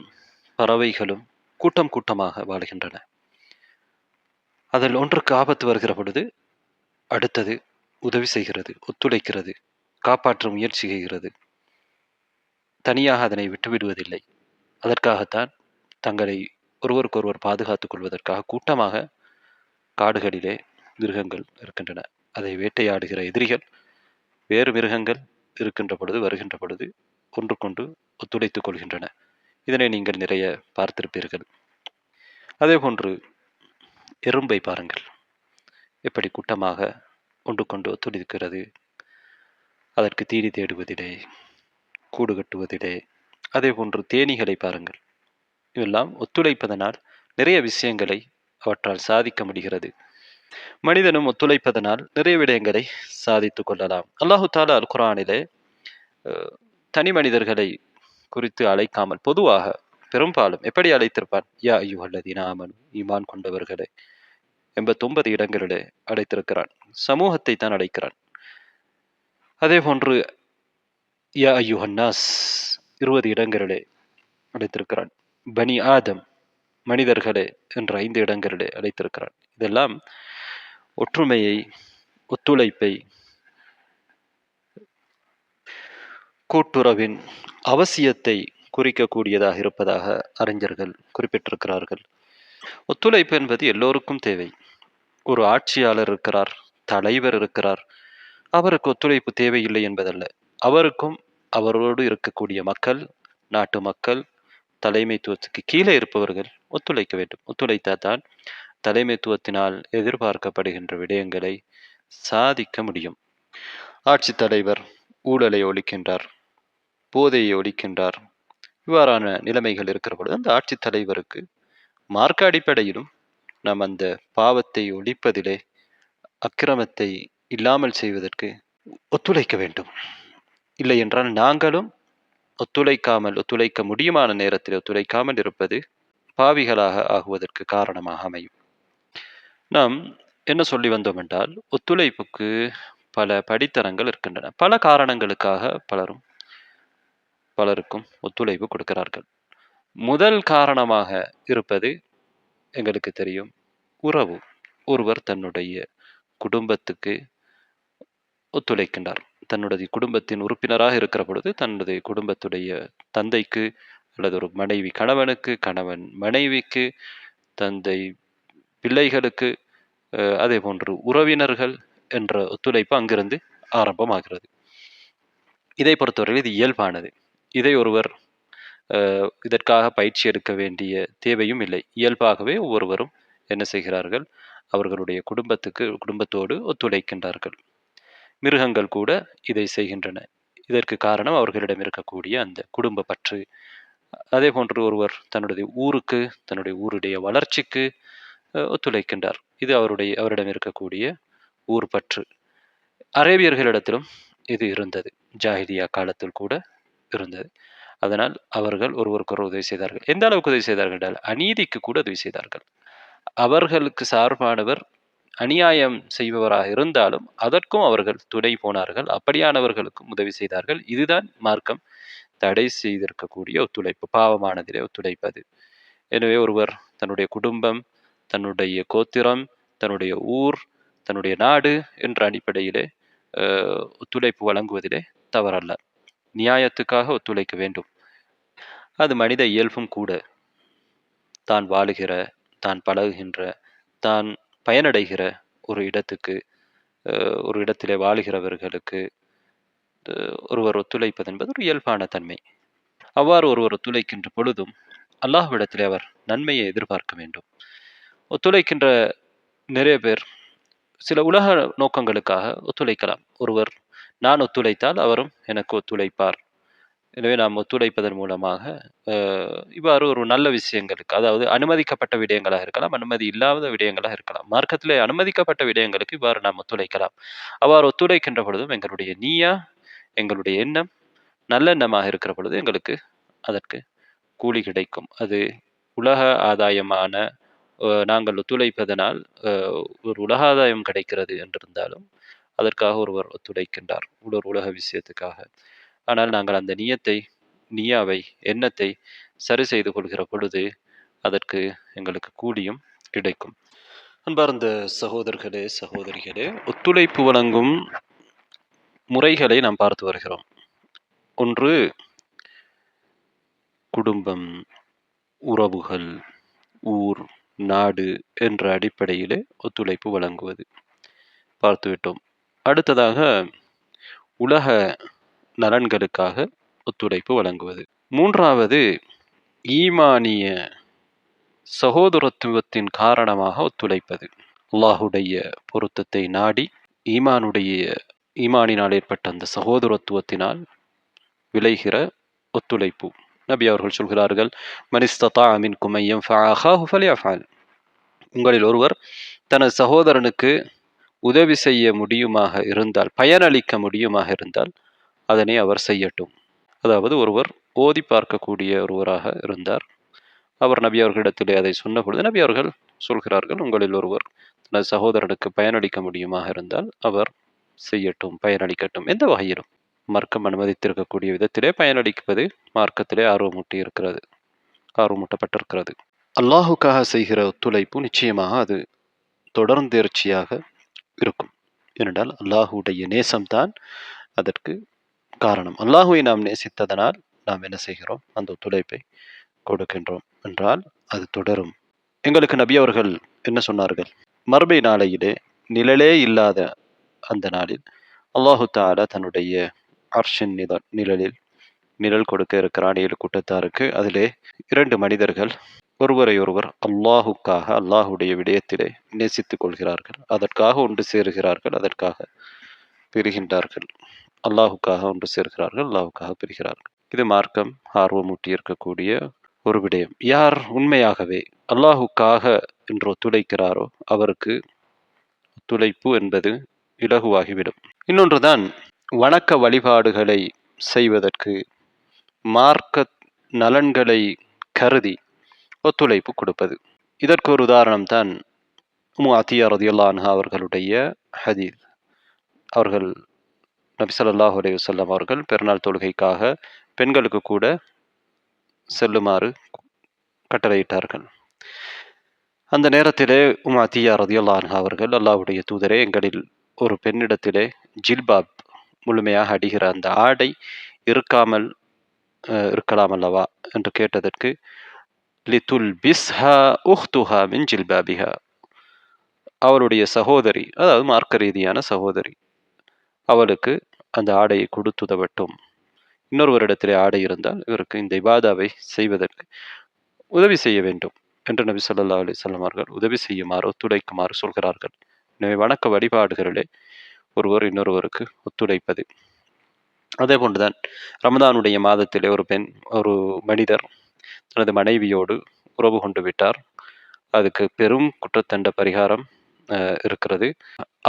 பறவைகளும் கூட்டம் கூட்டமாக வாழ்கின்றன. அதில் ஒன்றுக்கு ஆபத்து வருகிற பொழுது அடுத்தது உதவி செய்கிறது, ஒத்துழைக்கிறது, காப்பாற்ற முயற்சி செய்கிறது. தனியாக அதனை விட்டுவிடுவதில்லை. அதற்காகத்தான் தங்களை ஒருவருக்கொருவர் பாதுகாத்துக் கொள்வதற்காக கூட்டமாக காடுகளிலே மிருகங்கள் இருக்கின்றன. அதை வேட்டையாடுகிற எதிரிகள் வேறு மிருகங்கள் இருக்கின்ற பொழுது, வருகின்ற பொழுது ஒன்றுக்கொண்டு ஒத்துழைத்துக் கொள்கின்றன. இதனை நீங்கள் நிறைய பார்த்திருப்பீர்கள். அதே போன்று எறும்பை பாருங்கள், எப்படி கூட்டமாக ஒன்று கொண்டு ஒத்துழைக்கிறது. அதற்கு தீனி தேடுவதிலே, கூடு கட்டுவதிலே. அதே போன்று தேனீகளை பாருங்கள். இவெல்லாம் ஒத்துழைப்பதனால் நிறைய விஷயங்களை அவற்றால் சாதிக்க முடிகிறது. மனிதனும் ஒத்துழைப்பதனால் நிறைய விடயங்களை சாதித்துக் கொள்ளலாம். அல்லாஹு தாலா அல் குர்ஆனிலே தனி மனிதர்களை குறித்து அழைக்காமல் பொதுவாக பெரும்பாலும் எப்படி அழைத்திருப்பான்? யா அய்யுஹல்லதீன ஆமனு, ஈமான் கொண்டவர்களை 89 இடங்களிலே அழைத்திருக்கிறான். சமூகத்தை தான் அழைக்கிறான். அதே போன்று யா அய்யுஹன்னாஸ் 20 இடங்களிலே அழைத்திருக்கிறான். பனி ஆதம், மனிதர்களே என்ற 5 இடங்களிலே அழைத்திருக்கிறான். இதெல்லாம் ஒற்றுமையை, ஒத்துழைப்பை கூட்டுறவின் அவசியத்தை குறிக்கக்கூடியதாக இருப்பதாக அறிஞர்கள் குறிப்பிட்டிருக்கிறார்கள். ஒத்துழைப்பு என்பது எல்லோருக்கும் தேவை. ஒரு ஆட்சியாளர் இருக்கிறார், தலைவர் இருக்கிறார், அவருக்கு ஒத்துழைப்பு தேவையில்லை என்பதல்ல. அவருக்கும் அவரோடு இருக்கக்கூடிய மக்கள், நாட்டு மக்கள், தலைமைத்துவத்துக்கு கீழே இருப்பவர்கள் ஒத்துழைக்க வேண்டும். ஒத்துழைத்தால்தான் தலைமைத்துவத்தினால் எதிர்பார்க்கப்படுகின்ற விடயங்களை சாதிக்க முடியும். ஆட்சி தலைவர் ஊழலை ஒழிக்கின்றார், போதையை ஒழிக்கின்றார், இவ்வாறான நிலைமைகள் இருக்கிற பொழுது அந்த ஆட்சி தலைவருக்கு மார்க்க அடிப்படையிலும் நாம் அந்த பாவத்தை ஒழிப்பதிலே, அக்கிரமத்தை இல்லாமல் செய்வதற்கு ஒத்துழைக்க வேண்டும். இல்லை என்றால் நாங்களும் ஒத்துழைக்க முடியுமான நேரத்தில் ஒத்துழைக்காமல் இருப்பது பாவிகளாக ஆகுவதற்கு காரணமாக அமையும். நாம் என்ன சொல்லி வந்தோம் என்றால், ஒத்துழைப்புக்கு பல படித்தரங்கள் இருக்கின்றன. பல காரணங்களுக்காக பலருக்கும் ஒத்துழைப்பு கொடுக்கிறார்கள். முதல் காரணமாக இருப்பது எங்களுக்கு தெரியும், உறவு. ஒருவர் தன்னுடைய குடும்பத்துக்கு ஒத்துழைக்கின்றார். தன்னுடைய குடும்பத்தின் உறுப்பினராக இருக்கிற பொழுது தன்னுடைய குடும்பத்துடைய தந்தைக்கு, அல்லது ஒரு மனைவி கணவனுக்கு, கணவன் மனைவிக்கு, தந்தை பிள்ளைகளுக்கு, அதே போன்று உறவினர்கள் என்ற ஒத்துழைப்பு அங்கிருந்து ஆரம்பமாகிறது. இதை பொறுத்தவரையில் இது இயல்பானது. இதை ஒருவர் இதற்காக பயிற்சி எடுக்க வேண்டிய தேவையும் இல்லை. இயல்பாகவே ஒவ்வொருவரும் என்ன செய்கிறார்கள், அவர்களுடைய குடும்பத்தோடு ஒத்துழைக்கின்றார்கள். மிருகங்கள் கூட இதை செய்கின்றன. இதற்கு காரணம் அவர்களிடம் இருக்கக்கூடிய அந்த குடும்ப பற்று. அதே போன்று ஒருவர் தன்னுடைய ஊருக்கு, தன்னுடைய ஊருடைய வளர்ச்சிக்கு ஒத்துழைக்கின்றார். இது அவரிடம் இருக்கக்கூடிய ஊர் பற்று. அரேபியர்களிடத்திலும் இது இருந்தது, ஜாஹிலியா காலத்தில் கூட இருந்தது. அதனால் அவர்கள் ஒருவருக்கொரு உதவி செய்தார்கள். எந்த அளவுக்கு உதவி செய்தார்கள் என்றால், அநீதிக்கு கூட உதவி செய்தார்கள். அவர்களுக்கு சார்பானவர் அநியாயம் செய்பவராக இருந்தாலும் அதற்கும் அவர்கள் துணை போனார்கள். அப்படியானவர்களுக்கும் உதவி செய்தார்கள். இதுதான் மார்க்கம் தடை செய்திருக்கக்கூடிய ஒத்துழைப்பு, பாவமானதிலே ஒத்துழைப்பது. எனவே ஒருவர் தன்னுடைய குடும்பம், தன்னுடைய கோத்திரம், தன்னுடைய ஊர், தன்னுடைய நாடு என்ற அடிப்படையிலே ஒத்துழைப்பு வழங்குவதிலே தவறல்ல. நியாயத்துக்காக ஒத்துழைக்க வேண்டும். அது மனித இயல்பும் கூட. தான் வாழுகிற, தான் பழகுகின்ற, தான் பயனடைகிற ஒரு இடத்திலே வாழுகிறவர்களுக்கு ஒருவர் ஒத்துழைப்பது என்பது ஒரு இயல்பான தன்மை. அவ்வாறு ஒருவர் ஒத்துழைக்கின்ற பொழுதும் அல்லாஹ்விடத்திலே அவர் நன்மையை எதிர்பார்க்க வேண்டும். ஒத்துழைக்கின்ற நிறைய பேர் சில உலக நோக்கங்களுக்காக ஒத்துழைக்கலாம். ஒருவர் நான் ஒத்துழைத்தால் அவரும் எனக்கு ஒத்துழைப்பார், எனவே நாம் ஒத்துழைப்பதன் மூலமாக இவ்வாறு ஒரு நல்ல விஷயங்களுக்கு, அதாவது அனுமதிக்கப்பட்ட விடயங்களாக இருக்கலாம், அனுமதி இல்லாத விடயங்களாக இருக்கலாம். மார்க்கத்திலே அனுமதிக்கப்பட்ட விடயங்களுக்கு இவ்வாறு நாம் ஒத்துழைக்கலாம். அவ்வாறு ஒத்துழைக்கின்ற பொழுதும் எங்களுடைய நீயா, எங்களுடைய எண்ணம் நல்லெண்ணமாக இருக்கிற பொழுது எங்களுக்கு அதற்கு கூலி கிடைக்கும். அது உலக ஆதாயமான நாங்கள் ஒத்துழைப்பதனால் ஒரு உலக ஆதாயம் கிடைக்கிறது என்றிருந்தாலும் அதற்காக ஒருவர் ஒத்துழைக்கின்றார், ஒரு உலக விஷயத்துக்காக. ஆனால் நாங்கள் அந்த நீயாவை, எண்ணத்தை சரி செய்து கொள்கிற பொழுது அதற்கு எங்களுக்கு கூலியும் கிடைக்கும். அன்பார்ந்த சகோதரர்களே, சகோதரிகளே, ஒத்துழைப்பு வழங்கும் முறைகளை நாம் பார்த்து வருகிறோம். ஒன்று, குடும்பம், உறவுகள், ஊர், நாடு என்ற அடிப்படையிலே ஒத்துழைப்பு வழங்குவது பார்த்துவிட்டோம். அடுத்ததாக உலக நலன்களுக்காக ஒத்துழைப்பு வழங்குவது. மூன்றாவது, ஈமானிய சகோதரத்துவத்தின் காரணமாக ஒத்துழைப்பது. அல்லாஹுடைய பொருத்தத்தை நாடி ஈமானினால் ஏற்பட்ட அந்த சகோதரத்துவத்தினால் விளைகிற ஒத்துழைப்பு. நபி அவர்கள் சொல்கிறார்கள், மனிஸ்ததா மின்கும் ஐ யன்ஃபஅ அஹாஹு ஃபல்யஃஅல். உங்களில் ஒருவர் தனது சகோதரனுக்கு உதவி செய்ய முடியுமாக இருந்தால், பயனளிக்க முடியுமாக இருந்தால் அதனை அவர் செய்யட்டும். அதாவது ஒருவர் ஓதி பார்க்கக்கூடிய ஒருவராக இருந்தார். அவர் நபி அவர்களிடத்திலே அதை சொன்ன பொழுது நபி அவர்கள் சொல்கிறார்கள், உங்களில் ஒருவர் தனது சகோதரனுக்கு பயனளிக்க முடியுமாக இருந்தால் அவர் செய்யட்டும், பயனளிக்கட்டும். எந்த வகையிலும் மார்க்கம் அனுமதித்திருக்கக்கூடிய விதத்திலே பயனளிப்பது மார்க்கத்திலே ஆர்வமூட்டப்பட்டிருக்கிறது. அல்லாஹுக்காக செய்கிற ஒத்துழைப்பு நிச்சயமாக அது தொடர்ந்தேர்ச்சியாக இருக்கும். ஏனென்றால் அல்லாஹுடைய நேசம்தான் அதற்கு காரணம். அல்லாஹுவை நாம் நேசித்ததனால் நாம் என்ன செய்கிறோம்? அந்த ஒத்துழைப்பை கொடுக்கின்றோம் என்றால் அது தொடரும். எங்களுக்கு நபி அவர்கள் என்ன சொன்னார்கள்? மறுமை நாளையிலே நிழலே இல்லாத அந்த நாளில் அல்லாஹு தஆலா தன்னுடைய அர்ஷின் நிழலில் நிழல் கொடுக்க இருக்கிறான் 7 கூட்டத்தாருக்கு. அதிலே 2 மனிதர்கள் ஒருவரை ஒருவர் அல்லாஹுக்காக அல்லாஹுடைய விடயத்திலே நேசித்துக் கொள்கிறார்கள், அதற்காக ஒன்று சேருகிறார்கள், அதற்காக பிரிகின்றார்கள். அல்லாஹுக்காக ஒன்று சேர்கிறார்கள், அல்லாஹுக்காக பிரிகிறார்கள். இது மார்க்கம் ஆர்வமூட்டி இருக்கக்கூடிய ஒரு விடயம். யார் உண்மையாகவே அல்லாஹுக்காக என்று ஒத்துழைக்கிறாரோ அவருக்கு ஒத்துழைப்பு என்பது இலகுவாகிவிடும். இன்னொன்றுதான் வணக்க வழிபாடுகளை செய்வதற்கு மார்க்க நலன்களை கருதி ஒத்துழைப்பு கொடுப்பது. இதற்கு ஒரு உதாரணம் தான் உம்மு அத்தியா ரலியல்லாஹு அன்ஹா அவர்களுடைய ஹதீஸ். அவர்கள் நபி ஸல்லல்லாஹு அலைஹி வஸல்லம் அவர்கள் பெருநாள் தொழுகைக்காக பெண்களுக்கு கூட செல்லுமாறு கட்டளையிட்டார்கள். அந்த நேரத்திலே உம்மு அத்தியா ரலியல்லாஹு அன்ஹா அவர்கள், அல்லாஹ்வுடைய தூதரே, எங்களில் ஒரு பெண்ணிடத்திலே ஜில்பாப் முழுமையாக அடிகிற அந்த ஆடை இருக்காமல் இருக்கலாம் அல்லவா என்று கேட்டதற்கு, லிதுல்பிஸ்ஹா உஹ்துஹா மின் ஜில்பாபிஹா, அவளுடைய சகோதரி, அதாவது மார்க்க ரீதியான சகோதரி, அவளுக்கு அந்த ஆடையை கொடுத்துதவட்டும். இன்னொருவரிடத்திலே ஆடை இருந்தால் இவருக்கு இந்த இபாதாவை செய்வதற்கு உதவி செய்ய வேண்டும் என்று நபி ஸல்லல்லாஹு அலைஹி வஸல்லம் அவர்கள் உதவி செய்யுமாறு, ஒத்துழைக்குமாறு சொல்கிறார்கள். எனவே வணக்க வழிபாடுகளிலே ஒருவர் இன்னொருவருக்கு ஒத்துழைப்பது. அதே போன்றுதான் ரமதானுடைய மாதத்திலே ஒரு மனிதர் தனது மனைவியோடு உறவு கொண்டு விட்டார். அதுக்கு பெரும் குற்றத்தண்ட பரிகாரம் இருக்கிறது.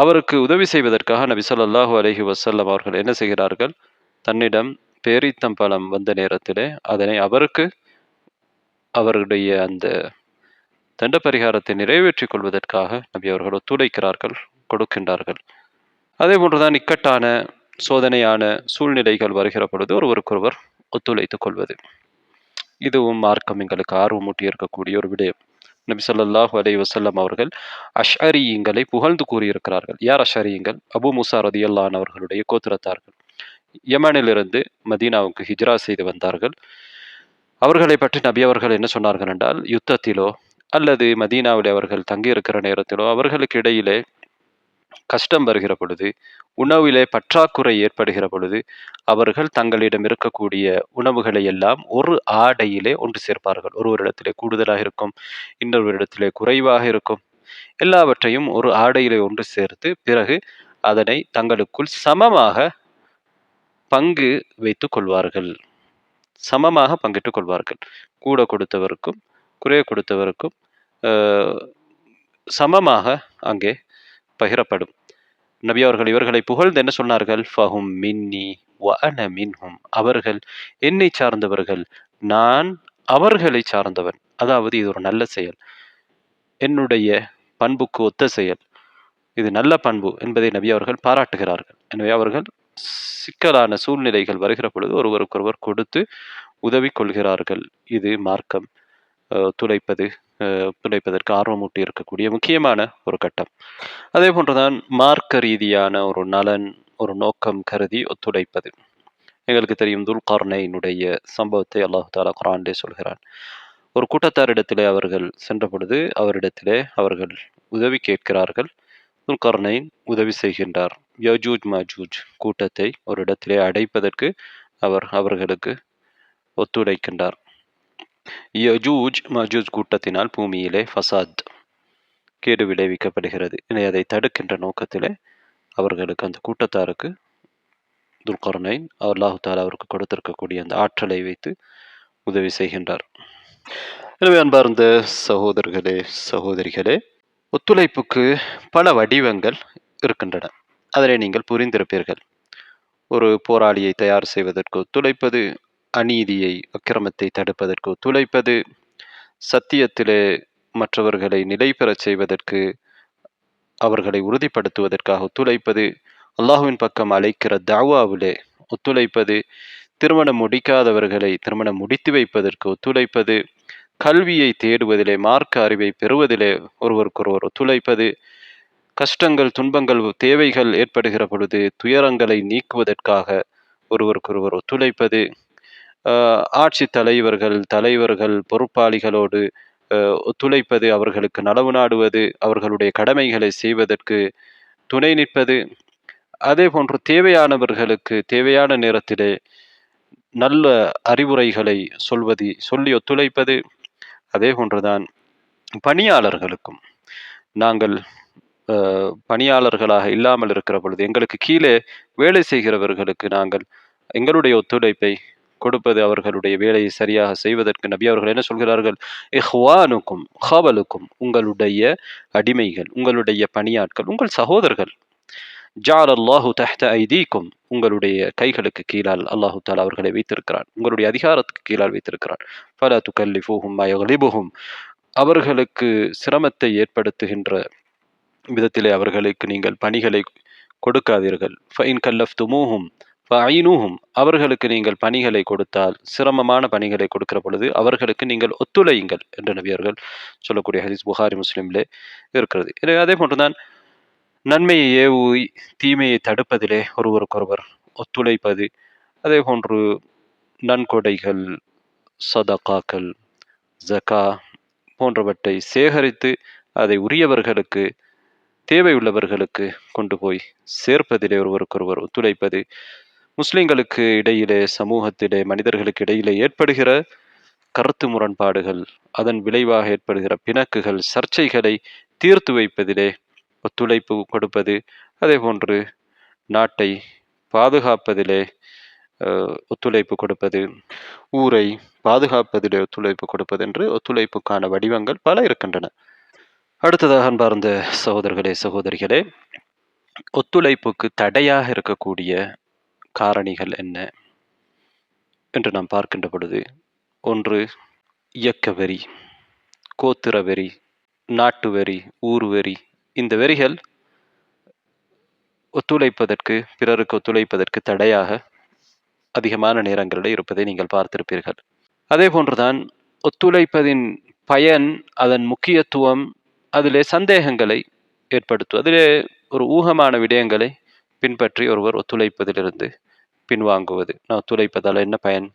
அவருக்கு உதவி செய்வதற்காக நபி ஸல்லல்லாஹு அலைஹி வஸல்லம் அவர்கள் என்ன செய்கிறார்கள்? தன்னிடம் பேரீத்தம்பழம் வந்த நேரத்திலே அதனை அவருக்கு அவருடைய அந்த தண்ட பரிகாரத்தை நிறைவேற்றிக் கொள்வதற்காக நபி அவர்கள் ஒத்துழைக்கிறார்கள், கொடுக்கின்றார்கள். அதே போன்றுதான் இக்கட்டான சோதனையான சூழ்நிலைகள் வருகிற பொழுது ஒருவருக்கொருவர் ஒத்துழைத்துக் கொள்வது. இதுவும் மார்க்கம் எங்களுக்கு ஆர்வமூட்டி இருக்கக்கூடிய ஒரு விடயம். நபி ஸல்லல்லாஹு அலைஹி வஸல்லம் அவர்கள் அஷ்அரிங்களை புகழ்ந்து கூறியிருக்கிறார்கள். யார் அஷ்அரிங்கள்? அபு மூசா ரலியல்லாஹு அன்ஹு அவர்களுடைய கோத்திரத்தார்கள். யமனிலிருந்து மதீனாவுக்கு ஹிஜ்ரா செய்து வந்தார்கள். அவர்களை பற்றி நபி அவர்கள் என்ன சொன்னார்கள் என்றால், யுத்தத்திலோ அல்லது மதீனாவிலே அவர்கள் தங்கியிருக்கிற நேரத்திலோ அவர்களுக்கு இடையிலே கஷ்டம் வருகிற பொழுது, உணவிலே பற்றாக்குறை ஏற்படுகிற பொழுது, அவர்கள் தங்களிடம் இருக்கக்கூடிய உணவுகளை எல்லாம் ஒரு ஆடையிலே ஒன்று சேர்ப்பார்கள். ஒருவரிடத்திலே கூடுதலாக இருக்கும், இன்னொருவரிடத்திலே குறைவாக இருக்கும். எல்லாவற்றையும் ஒரு ஆடையிலே ஒன்று சேர்த்து பிறகு அதனை தங்களுக்குள் சமமாக பங்கு வைத்துக் கொள்வார்கள். சமமாக பங்கிட்டுக் கொள்வார்கள். கூட கொடுத்தவருக்கும் குறைய கொடுத்தவருக்கும் சமமாக அங்கே பகிரப்படும். நபி அவர்கள் இவர்களை புகழ்ந்து என்ன சொன்னார்கள்? ஃபஹும் மின்னி வ அன மின்ஹும், அவர்கள் என்னை சார்ந்தவர்கள், நான் அவர்களை சார்ந்தவன். அதாவது இது ஒரு நல்ல செயல், என்னுடைய பண்புக்கு ஒத்த செயல், இது நல்ல பண்பு என்பதை நபி அவர்கள் பாராட்டுகிறார்கள். எனவே அவர்கள் சிக்கலான சூழ்நிலைகள் வருகிற பொழுது ஒருவருக்கொருவர் கொடுத்து உதவி கொள்கிறார்கள். இது மார்க்கம் துளைப்பதற்கு ஆர்வமூட்டி இருக்கக்கூடிய முக்கியமான ஒரு கட்டம். அதே போன்றுதான் மார்க்க ரீதியான ஒரு நலன், ஒரு நோக்கம் கருதி ஒத்துழைப்பது. எங்களுக்கு தெரியும் துல்கர்னைனுடைய சம்பவத்தை அல்லாஹ் தஆலா குர்ஆனிலே சொல்கிறான். ஒரு கூட்டத்தாரிடத்திலே அவர்கள் சென்ற பொழுது அவரிடத்திலே அவர்கள் உதவி கேட்கிறார்கள். துல்கர்னைன் உதவி செய்கின்றார். யஜூஜ் மஜூஜ் கூட்டத்தை ஒரு இடத்திலே அடைப்பதற்கு அவர்களுக்கு ஒத்துழைக்கின்றார். யஜூஜ் மஜூஜ் கூட்டத்தினால் பூமியிலே ஃபசாத், கேடு விளைவிக்கப்படுகிறது. எனவே அதை தடுக்கின்ற நோக்கத்திலே அவர்களுக்கு, அந்த கூட்டத்தாருக்கு துல்கர்னைன் அல்லாஹ் தஆலா அவருக்கு கொடுத்திருக்கக்கூடிய அந்த ஆற்றலை வைத்து உதவி செய்கின்றார். எனவே அன்பார்ந்த சகோதரர்களே, சகோதரிகளே, ஒத்துழைப்புக்கு பல வடிவங்கள் இருக்கின்றன. அதனை நீங்கள் புரிந்திருப்பீர்கள். ஒரு போராளியை தயார் செய்வதற்கு ஒத்துழைப்பது, அநீதியை அக்கிரமத்தை தடுப்பதற்கு ஒத்துழைப்பது, சத்தியத்திலே மற்றவர்களை நிலை பெறச் செய்வதற்கு, அவர்களை உறுதிப்படுத்துவதற்காக ஒத்துழைப்பது, அல்லாஹுவின் பக்கம் அழைக்கிற தாவாவிலே ஒத்துழைப்பது, திருமணம் முடிக்காதவர்களை திருமணம் முடித்து வைப்பதற்கு ஒத்துழைப்பது, கல்வியை தேடுவதிலே, மார்க்க அறிவை பெறுவதிலே ஒருவருக்கொருவர் ஒத்துழைப்பது, கஷ்டங்கள், துன்பங்கள், தேவைகள் ஏற்படுகிற பொழுது துயரங்களை நீக்குவதற்காக ஒருவருக்கொருவர் ஒத்துழைப்பது, ஆட்சி தலைவர்கள் பொறுப்பாளிகளோடு ஒத்துழைப்பது, அவர்களுக்கு நலவு நாடுவது, அவர்களுடைய கடமைகளை செய்வதற்கு துணை நிற்பது, அதே போன்று தேவையானவர்களுக்கு தேவையான நேரத்திலே நல்ல அறிவுரைகளை சொல்லி ஒத்துழைப்பது. அதே போன்றுதான் பணியாளர்களுக்கும் நாங்கள் பணியாளர்களாக இல்லாமல் இருக்கிற பொழுது எங்களுக்கு கீழே வேலை செய்கிறவர்களுக்கு நாங்கள் எங்களுடைய ஒத்துழைப்பை கொடுப்பது, அவர்களுடைய வேலையை சரியாக செய்வதற்கு. நபி அவர்கள் என்ன சொல்கிறார்கள்? இஹ்வானுக்கும் ஹவலுக்கும், உங்களுடைய அடிமைகள், உங்களுடைய பணியாட்கள், உங்கள் சகோதரர்கள். ஜால் அல்லாஹு தஹ்த ஐதீக்கும், உங்களுடைய கைகளுக்கு கீழால் அல்லாஹு தாலா அவர்களை வைத்திருக்கிறான், உங்களுடைய அதிகாரத்துக்கு கீழால் வைத்திருக்கிறான். ஃபலா துகல்லிஃபூஹும் மா யக்லிபுஹும், அவர்களுக்கு சிரமத்தை ஏற்படுத்துகின்ற விதத்திலே அவர்களுக்கு நீங்கள் பணிகளை கொடுக்காதீர்கள். ஃபைன் கல்லஃப்துமூஹும் ஃபஐனூஹும், அவர்களுக்கு நீங்கள் பணிகளை கொடுத்தால், சிரமமான பணிகளை கொடுக்கிற பொழுது அவர்களுக்கு நீங்கள் ஒத்துழையுங்கள் என்று நபி அவர்கள் சொல்லக்கூடிய ஹதீஸ் புகாரி முஸ்லிமிலே இருக்கிறது. எனவே அதே போன்றுதான் நன்மையை ஏவி தீமையை தடுப்பதிலே ஒருவருக்கொருவர் ஒத்துழைப்பது. அதே போன்று நன்கொடைகள், சதகாக்கள், ஜகா போன்றவற்றை சேகரித்து அதை உரியவர்களுக்கு, தேவையுள்ளவர்களுக்கு கொண்டு போய் சேர்ப்பதிலே ஒருவருக்கொருவர் ஒத்துழைப்பது. முஸ்லிம்களுக்கு இடையிலே, சமூகத்திலே, மனிதர்களுக்கு இடையிலே ஏற்படுகிற கருத்து முரண்பாடுகள், அதன் விளைவாக ஏற்படுகிற பிணக்குகள், சர்ச்சைகளை தீர்த்து வைப்பதிலே ஒத்துழைப்பு கொடுப்பது. அதே போன்று நாட்டை பாதுகாப்பதிலே ஒத்துழைப்பு கொடுப்பது, ஊரை பாதுகாப்பதிலே ஒத்துழைப்பு கொடுப்பது என்று ஒத்துழைப்புக்கான வடிவங்கள் பல இருக்கின்றன. அடுத்ததாக அன்பார்ந்த சகோதரர்களே, சகோதரிகளே, ஒத்துழைப்புக்கு தடையாக இருக்கக்கூடிய காரணிகள் என்ன என்று நாம் பார்க்கின்ற பொழுது, ஒன்று இயக்க வெறி, கோத்திர வெறி, நாட்டு வெறி, ஊர் வெறி. இந்த வெறிகள் ஒத்துழைப்பதற்கு, பிறருக்கு ஒத்துழைப்பதற்கு தடையாக அதிகமான நேரங்களில் இருப்பதை நீங்கள் பார்த்திருப்பீர்கள். அதே போன்றுதான் ஒத்துழைப்பதின் பயன், அதன் முக்கியத்துவம், அதிலே சந்தேகங்களை ஏற்படுத்தும். அதிலே ஒரு ஊகமான விடயங்களை பின்பற்றி ஒருவர் ஒத்துழைப்பதிலிருந்து பின்வாங்குவது. நான் ஒத்துழைப்பதால் என்ன பயன்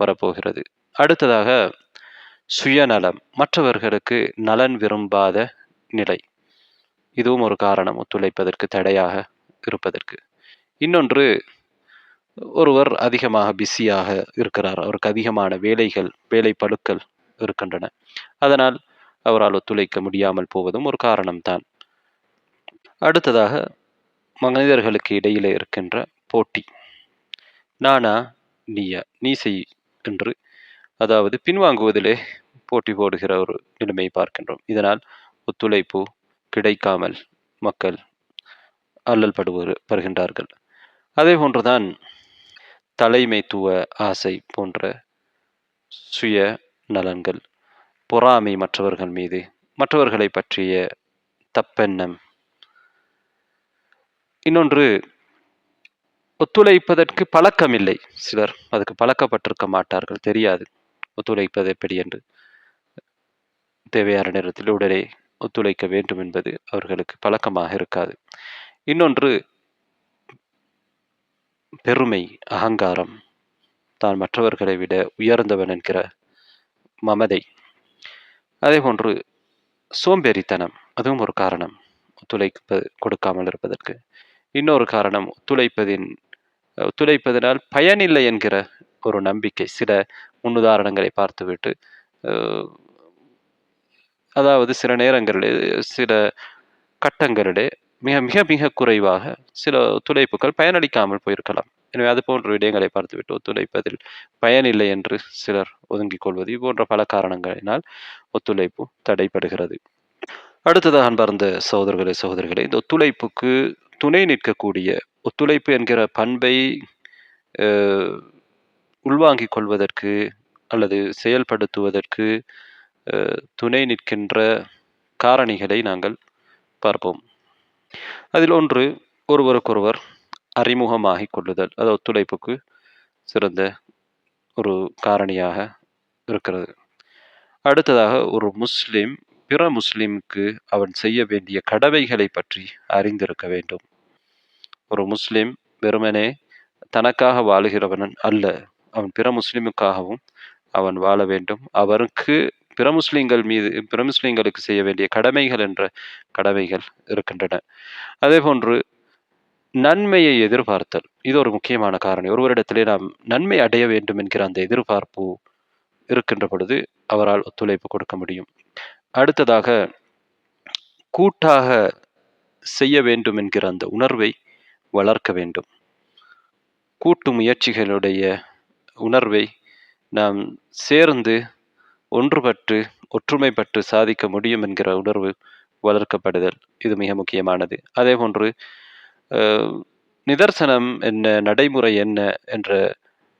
வரப்போகிறது? அடுத்ததாக சுயநலம், மற்றவர்களுக்கு நலன் விரும்பாத நிலை. இதுவும் ஒரு காரணம் ஒத்துழைப்பதற்கு தடையாக இருப்பதற்கு. இன்னொன்று, ஒருவர் அதிகமாக பிஸியாக இருக்கிறார், அவருக்கு அதிகமான வேலை பளுக்கள் இருக்கின்றன, அதனால் அவரால் ஒத்துழைக்க முடியாமல் போவதும் ஒரு காரணம்தான். அடுத்ததாக மனிதர்களுக்கு இடையிலே இருக்கின்ற போட்டி. நானா நீயா, நீ செய் என்று, அதாவது பின்வாங்குவதிலே போட்டி போடுகிற ஒரு நிலைமையை பார்க்கின்றோம். இதனால் ஒத்துழைப்பு கிடைக்காமல் மக்கள் அல்லல் படுகின்றார்கள். அதே போன்றுதான் தலைமைத்துவ ஆசை போன்ற சுய நலன்கள், பொறாமை, மற்றவர்கள் மீது, மற்றவர்களை பற்றிய தப்பெண்ணம். இன்னொன்று, ஒத்துழைப்பதற்கு பழக்கமில்லை. சிலர் அதுக்கு பழக்கப்பட்டிருக்க மாட்டார்கள், தெரியாது ஒத்துழைப்பது எப்படி என்று. தேவையான நேரத்தில் உடனே ஒத்துழைக்க வேண்டும் என்பது அவர்களுக்கு பழக்கமாக இருக்காது. இன்னொன்று, பெருமை, அகங்காரம், தான் மற்றவர்களை விட உயர்ந்தவன் என்கிற மமதை. அதே போன்று சோம்பேறித்தனம், அதுவும் ஒரு காரணம் கொடுக்காமல் இருப்பதற்கு. இன்னொரு காரணம், ஒத்துழைப்பதனால் பயனில்லை என்கிற ஒரு நம்பிக்கை. சில முன்னுதாரணங்களை பார்த்துவிட்டு, அதாவது சில நேரங்களிலே, சில கட்டங்களிலே மிக மிக மிக குறைவாக சில ஒத்துழைப்புகள் பயனளிக்காமல் போயிருக்கலாம். எனவே அது போன்ற விடயங்களை பார்த்துவிட்டு ஒத்துழைப்பதில் பயனில்லை என்று சிலர் ஒதுங்கிக் கொள்வது, போன்ற பல காரணங்களினால் ஒத்துழைப்பு தடைபடுகிறது. அடுத்ததாக அன்பார்ந்த சகோதரர்களே, இந்த ஒத்துழைப்புக்கு துணை நிற்கக்கூடிய, ஒத்துழைப்பு என்கிற பண்பை உள்வாங்கிக் கொள்வதற்கு அல்லது செயல்படுத்துவதற்கு துணை நிற்கின்ற காரணிகளை நாங்கள் பார்ப்போம். அதில் ஒன்று, ஒருவருக்கொருவர் அறிமுகமாகிக் கொள்ளுதல். அது ஒத்துழைப்புக்கு சிறந்த ஒரு காரணியாக இருக்கிறது. அடுத்ததாக, ஒரு முஸ்லிம் பிற முஸ்லிமுக்கு அவன் செய்ய வேண்டிய கடமைகளை பற்றி அறிந்திருக்க வேண்டும். ஒரு முஸ்லிம் வெறுமனே தனக்காக வாழுகிறவன் அல்ல, அவன் பிற முஸ்லிமுக்காகவும் அவன் வாழ வேண்டும். அவருக்கு பிற முஸ்லிம்களுக்கு செய்ய வேண்டிய கடமைகள் என்ற கடமைகள் இருக்கின்றன. அதே போன்று நன்மையை எதிர்பார்த்தல், இது ஒரு முக்கியமான காரணம். ஒருவரிடத்திலே நாம் நன்மை அடைய வேண்டும் என்கிற அந்த எதிர்பார்ப்பு இருக்கின்ற பொழுது அவரால் ஒத்துழைப்பு கொடுக்க முடியும். அடுத்ததாக, கூட்டாக செய்ய வேண்டும் என்கிற அந்த உணர்வை வளர்க்க வேண்டும். கூட்டு முயற்சிகளுடைய உணர்வை நாம் சேர்ந்து ஒன்றுபட்டு ஒற்றுமைப்பட்டு சாதிக்க முடியும் என்கிற உணர்வு வளர்க்கப்படுதல், இது மிக முக்கியமானது. அதே போன்று நிதர்சனம் என்ன, நடைமுறை என்ன என்ற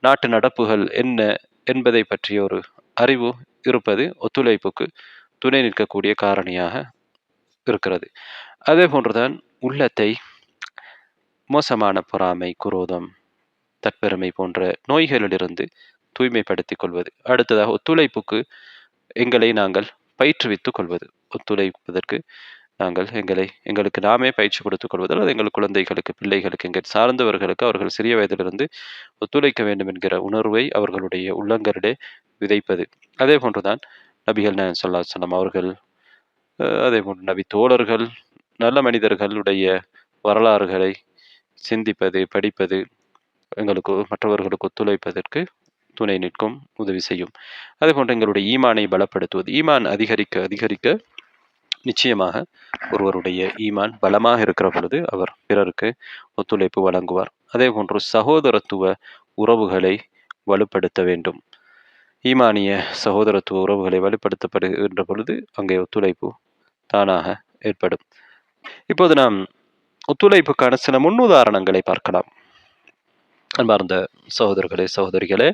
நாட்டு நடப்புகள் என்ன என்பதை பற்றிய ஒரு அறிவு இருப்பது ஒத்துழைப்புக்கு துணை நிற்கக்கூடிய காரணியாக இருக்கிறது. அதே போன்றுதான் உள்ளத்தை மோசமான பொறாமை, குரோதம், தற்பெருமை போன்ற நோய்களிலிருந்து தூய்மைப்படுத்திக் கொள்வது. அடுத்ததாக, ஒத்துழைப்புக்கு எங்களை நாங்கள் பயிற்றுவித்துக் கொள்வது. ஒத்துழைப்பதற்கு நாங்கள் எங்களுக்கு நாமே பயிற்சி கொடுத்துக் கொள்வது, அல்லது எங்கள் குழந்தைகளுக்கு, பிள்ளைகளுக்கு, எங்கள் சார்ந்தவர்களுக்கு அவர்கள் சிறிய வயதிலிருந்து ஒத்துழைக்க வேண்டும் என்கிற உணர்வை அவர்களுடைய உள்ளங்களிலே விதைப்பது. அதே போன்றுதான் நபிகள் நாயகம் ஸல்லல்லாஹு அலைஹி வஸல்லம் அவர்கள், அதே போன்று நபி தோழர்கள், நல்ல மனிதர்களுடைய வரலாறுகளை சிந்திப்பது, படிப்பது எங்களுக்கு மற்றவர்களுக்கு ஒத்துழைப்பதற்கு துணை நிற்கும், உதவி செய்யும். அதே போன்று எங்களுடைய ஈமானை பலப்படுத்துவது. ஈமான் அதிகரிக்க அதிகரிக்க நிச்சயமாக ஒருவருடைய ஈமான் பலமாக இருக்கிற பொழுது அவர் பிறருக்கு ஒத்துழைப்பு வழங்குவார். அதே போன்று சகோதரத்துவ உறவுகளை வலுப்படுத்த வேண்டும். ஈமானிய சகோதரத்துவ உறவுகளை வலுப்படுத்தப்படுகின்ற பொழுது அங்கே ஒத்துழைப்பு தானாக ஏற்படும். இப்போது நாம் ஒத்துழைப்புக்கான சில முன்னுதாரணங்களை பார்க்கலாம். அன்பார்ந்த சகோதரர்களே, சகோதரிகளே,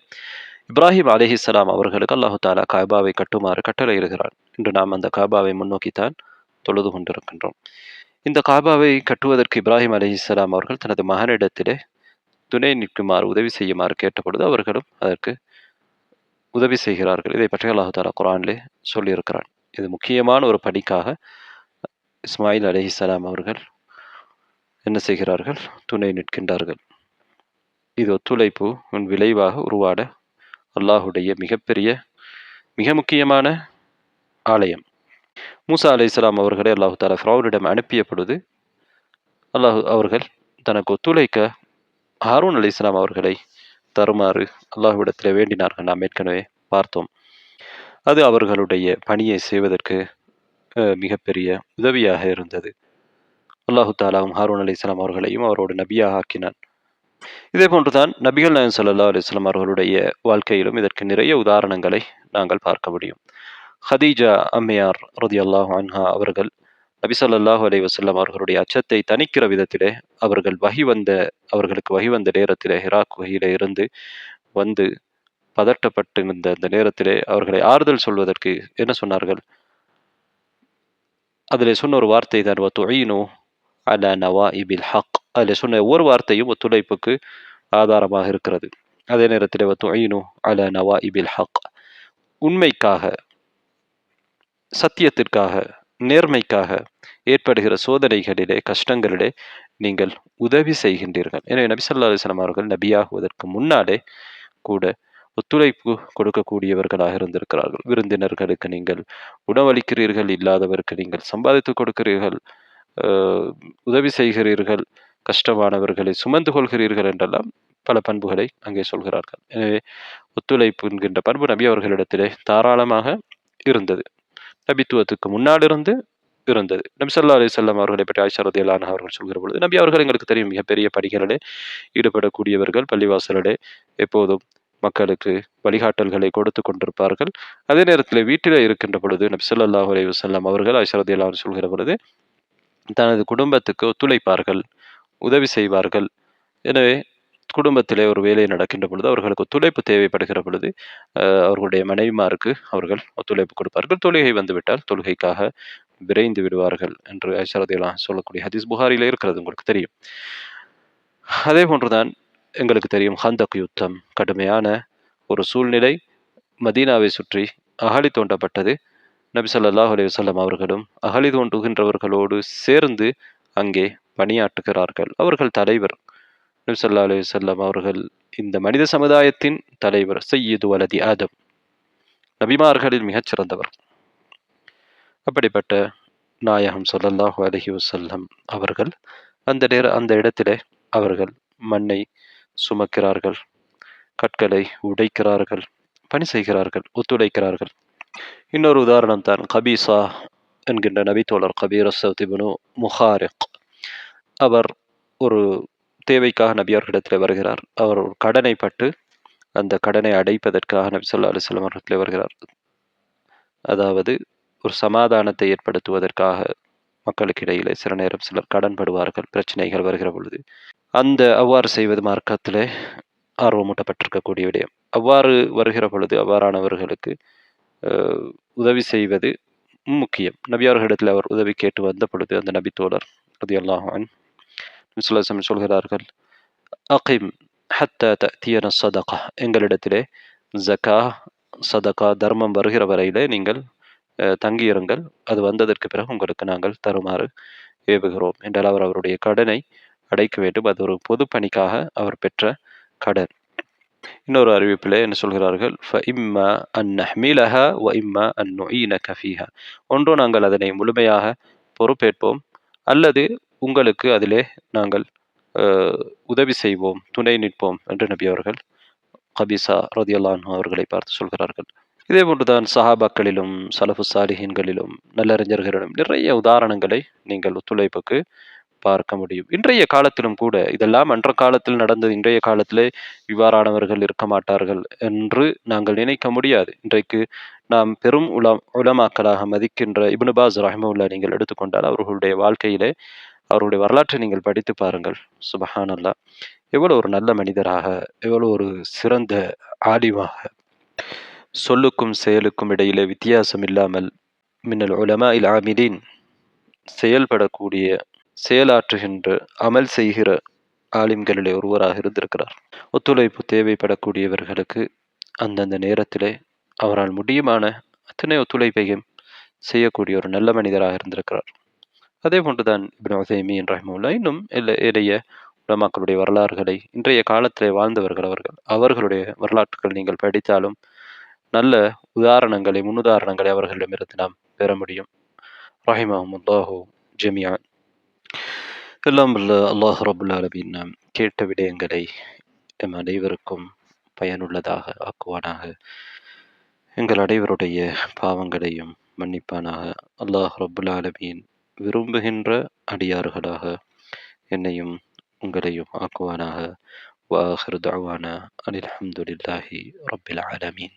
இப்ராஹிம் அலைஹிஸ்ஸலாம் அவர்களுக்கு அல்லாஹு தாலா காபாவை கட்டுமாறு கட்டளையிடுகிறான். இன்று நாம் அந்த காபாவை முன்னோக்கித்தான் தொழுது கொண்டிருக்கின்றோம். இந்த காபாவை கட்டுவதற்கு இப்ராஹிம் அலைஹிஸ்ஸலாம் அவர்கள் தனது மகனிடத்திலே துணை நிற்குமாறு, உதவி செய்யுமாறு கேட்டபொழுது அவர்களும் அதற்கு உதவி செய்கிறார்கள். இதை பற்றி அல்லாஹு தாலா குர்ஆனிலே சொல்லியிருக்கிறான். இது முக்கியமான ஒரு பணிக்காக இஸ்மாயில் அலைஹிஸ்ஸலாம் அவர்கள் என்ன செய்கிறார்கள்? துணை நிற்கின்றார்கள். இது ஒத்துழைப்பு விளைவாக உருவாட அல்லாஹுடைய மிக முக்கியமான ஆலயம். மூசா அலைஹிஸ்ஸலாம் அவர்களை அல்லாஹு தாலா ஃபிரௌனிடம் அனுப்பிய பொழுது அவர்கள் தனக்கு ஒத்துழைக்க ஹாரூன் அலைஹிஸ்ஸலாம் அவர்களை தருமாறு அல்லாஹ்விடத்தில் வேண்டினார்கள். நாம் ஏற்கனவே பார்த்தோம். அது அவர்களுடைய பணியை செய்வதற்கு மிகப்பெரிய உதவியாக இருந்தது. அல்லாஹு தாலாவும் ஹாரூன் அலைஹிஸ்ஸலாம் அவர்களையும் அவரோடு நபியாக ஆக்கினான். இதே போன்றுதான் நபிகள் நாயகம் ஸல்லல்லாஹு அலைஹி வஸல்லம் அவர்களுடைய வாழ்க்கையிலும் இதற்கு நிறைய உதாரணங்களை நாங்கள் பார்க்க முடியும். ஹதீஜா அம்மையார் ரலியல்லாஹு அன்ஹா அவர்கள் நபி ஸல்லல்லாஹு அலைஹி வஸல்லம் அவர்களுடைய அச்சத்தை தணிக்கிற விதத்திலே அவர்களுக்கு வஹி வந்த நேரத்திலே, ஹிரா குகையிலே இருந்து வந்து பதட்டப்பட்டிருந்த அந்த நேரத்திலே அவர்களை ஆறுதல் சொல்வதற்கு என்ன சொன்னார்கள்? அதிலே சொன்ன ஒரு வார்த்தை தான் வதுஈனு அலா நவாஇபில் ஹக். அதில் சொன்ன ஒவ்வொரு வார்த்தையும் ஒத்துழைப்புக்கு ஆதாரமாக இருக்கிறது. அதே நேரத்தில் வதுஈனு அலா நவாஇபில் ஹக், உண்மைக்காக, சத்தியத்திற்காக, நேர்மைக்காக ஏற்படுகிற சோதனைகளிலே, கஷ்டங்களிலே நீங்கள் உதவி செய்கின்றீர்கள். எனவே நபி ஸல்லல்லாஹு அலைஹி வஸல்லம் அவர்கள் நபியாகுவதற்கு முன்னாலே கூட ஒத்துழைப்பு கொடுக்கக்கூடியவர்களாக இருந்திருக்கிறார்கள். விருந்தினர்களுக்கு நீங்கள் உணவளிக்கிறீர்கள், இல்லாதவருக்கு நீங்கள் சம்பாதித்து கொடுக்கிறீர்கள், உதவி செய்கிறீர்கள், கஷ்டமானவர்களை சுமந்து கொள்கிறீர்கள் என்றெல்லாம் பல பண்புகளை அங்கே சொல்கிறார்கள். எனவே ஒத்துழைப்பு என்கின்ற பண்பு நபி அவர்களிடத்திலே தாராளமாக இருந்தது. நபித்துவத்துக்கு முன்னால் இருந்தது. நபி ஸல்லல்லாஹு அலைஹி வஸல்லம் அவர்களை பற்றி ஆயிஷா ரலியல்லாஹு அன்ஹா அவர்கள் சொல்கிற பொழுது, நபி அவர்கள் எங்களுக்கு தெரியும் மிகப்பெரிய பணிகளிலே ஈடுபடக்கூடியவர்கள், பள்ளிவாசலிலே எப்போதும் மக்களுக்கு வழிகாட்டல்களை கொடுத்து கொண்டிருப்பார்கள். அதே நேரத்தில் வீட்டிலே இருக்கின்ற பொழுது நபி ஸல்லல்லாஹு அலைஹி வஸல்லம் அவர்கள் ஆயிஷா ரலியல்லாஹு அன்ஹா சொல்கிற பொழுது தனது குடும்பத்துக்கு ஒத்துழைப்பார்கள், உதவி செய்வார்கள். எனவே குடும்பத்திலே ஒரு வேலை நடக்கின்ற பொழுது அவர்களுக்கு ஒத்துழைப்பு தேவைப்படுகிற பொழுது அவர்களுடைய மனைவிமாருக்கு அவர்கள் ஒத்துழைப்பு கொடுப்பார்கள். தொழுகை வந்துவிட்டால் தொழுகைக்காக விரைந்து விடுவார்கள் என்று ஆயிஷா ரலியல்லாஹு அன்ஹா சொல்லக்கூடிய ஹதீஸ் புகாரிலே இருக்கிறது, உங்களுக்கு தெரியும். அதே போன்றுதான் எங்களுக்கு தெரியும் ஹந்தக் யுத்தம், கடுமையான ஒரு சூழ்நிலை, மதீனாவை சுற்றி அகழி தோண்டப்பட்டது. நபி ஸல்லல்லாஹு அலைஹி வஸல்லம் அவர்களும் அகழி தோண்டுகின்றவர்களோடு சேர்ந்து அங்கே பணியாற்றுகிறார்கள். அவர்கள் தலைவர். நபி ஸல்லல்லாஹு அலைஹி வஸல்லம் அவர்கள் இந்த மனித சமுதாயத்தின் தலைவர். சய்யிது வலதி ஆதம். நபிமார்களில் மிகச் சிறந்தவர். அப்படிப்பட்ட நாயகம் ஸல்லல்லாஹு அலைஹி வஸல்லம் அவர்கள் அந்த இடத்திலே அவர்கள் மண்ணை சுமக்கிறார்கள், கற்களை உடைக்கிறார்கள், பணி செய்கிறார்கள், ஒத்துழைக்கிறார்கள். இன்னொரு உதாரணம் தான் கபீசா என்கின்ற நபித்தோழர் கபீரஸத் இப்னு முஹாரிக். அவர் ஒரு தேவைக்காக நபி அவர்களிடத்தில் வருகிறார். அவர் ஒரு கடனை பட்டு அந்த கடனை அடைப்பதற்காக நபி ஸல்லல்லாஹு அலைஹி வஸல்லம் அவர்களிடத்தில் வருகிறார். அதாவது ஒரு சமாதானத்தை ஏற்படுத்துவதற்காக மக்களுக்கு இடையிலே சில நேரம் சிலர் கடன்படுவார்கள், பிரச்சனைகள் வருகிற பொழுது. அவ்வாறு செய்வது மார்க்கத்திலே ஆர்வமூட்டப்பட்டிருக்கக்கூடிய விடயம். அவ்வாறு வருகிற பொழுது அவ்வாறானவர்களுக்கு உதவி செய்வது முக்கியம். நபி அவர்களிடத்தில் அவர் உதவி கேட்டு வந்த பொழுது அந்த நபி தோழர் ரலியல்லாஹு அன்ஹு சொல்கிறார்கள், அகிம் ஹத்தா தஅதியன ஸதகா, எங்களிடத்திலே ஜக்கா சதகா தர்மம் வருகிற வரையிலே நீங்கள் தங்கியிருங்கள், அது வந்ததற்கு பிறகு உங்களுக்கு நாங்கள் தருமாறு ஏவுகிறோம் என்றால் அவர் அவருடைய கடனை அடைக்க வேண்டும். அது ஒரு பொது பணிக்காக அவர் பெற்ற கடன். இன்னொரு அறிவிப்பிலே என்ன சொல்கிறார்கள், ஃபஇம்மா அன் நஹ்மிலஹா வ இம்மா அன் நுஈனக ஃபீஹா, ஒன்றோ நாங்கள் அதனை முழுமையாக பொறுப்பேற்போம், அல்லது உங்களுக்கு அதிலே நாங்கள் உதவி செய்வோம், துணை நிற்போம் என்று நபி அவர்கள் கபீசா ரலியல்லாஹு அன்ஹு அவர்களை பார்த்து சொல்கிறார்கள். இதே போன்றுதான் சஹாபாக்களிலும் சலஃபு சாலிஹீன்களிலும் நல்லறிஞர்களிலும் நிறைய உதாரணங்களை நீங்கள் ஒத்துழைப்புக்கு பார்க்க முடியும். இன்றைய காலத்திலும் கூட இதெல்லாம் அன்ற காலத்தில் நடந்தது, இன்றைய காலத்திலே இவ்வாறானவர்கள் இருக்க மாட்டார்கள் என்று நாங்கள் நினைக்க முடியாது. இன்றைக்கு நாம் பெரும் உலமாக்களாக மதிக்கின்ற இப்னு பாஸ் ரஹ்மத்துல்லாஹி நீங்கள் எடுத்துக்கொண்டால் அவர்களுடைய வாழ்க்கையிலே அவருடைய வரலாற்றை நீங்கள் படித்து பாருங்கள். சுபஹானல்லாஹ், எவ்வளவு ஒரு நல்ல மனிதராக, எவ்வளவு ஒரு சிறந்த ஆலிமாக, சொல்லுக்கும் செயலுக்கும் இடையிலே வித்தியாசம் இல்லாமல் மின்னல் உலமா இல் ஆமிலீன், செயல்படக்கூடிய, செயலாற்றுகின்ற, அமல் செய்கிற ஆலிம்களிலே ஒருவராக இருந்திருக்கிறார். ஒத்துழைப்பு தேவைப்படக்கூடியவர்களுக்கு அந்தந்த நேரத்திலே அவரால் முடியுமான அத்தனை ஒத்துழைப்பையும் செய்யக்கூடிய ஒரு நல்ல மனிதராக இருந்திருக்கிறார். அதே போன்றுதான் இப்னு உதைமீன் ரஹ்மத்துல்லாஹி இன்னும் ஏனைய உலமாக்களுடைய வரலாறுகளை, இன்றைய காலத்திலே வாழ்ந்தவர்கள் அவர்களுடைய வரலாற்றுகள் நீங்கள் படித்தாலும் நல்ல உதாரணங்களை, முன்னுதாரணங்களை அவர்களிடமிருந்து நாம் பெற முடியும். ரஹிமஹுமுல்லாஹு ஜமீஅன். எல்லாம் வல்ல அல்லாஹ் ரப்புல் ஆலமீன் நாம் கேட்ட விடயங்களை நம் அனைவருக்கும் பயனுள்ளதாக ஆக்குவானாக. எங்கள் அனைவருடைய பாவங்களையும் மன்னிப்பானாக. அல்லாஹ் ரப்புல் ஆலமீன் விரும்புகின்ற அடியார்களாக என்னையும் உங்களையும் ஆக்குவானாக. வஆகிரு தஅவானா அனில் ஹம்துலில்லாஹி ரப்பில் ஆலமீன்.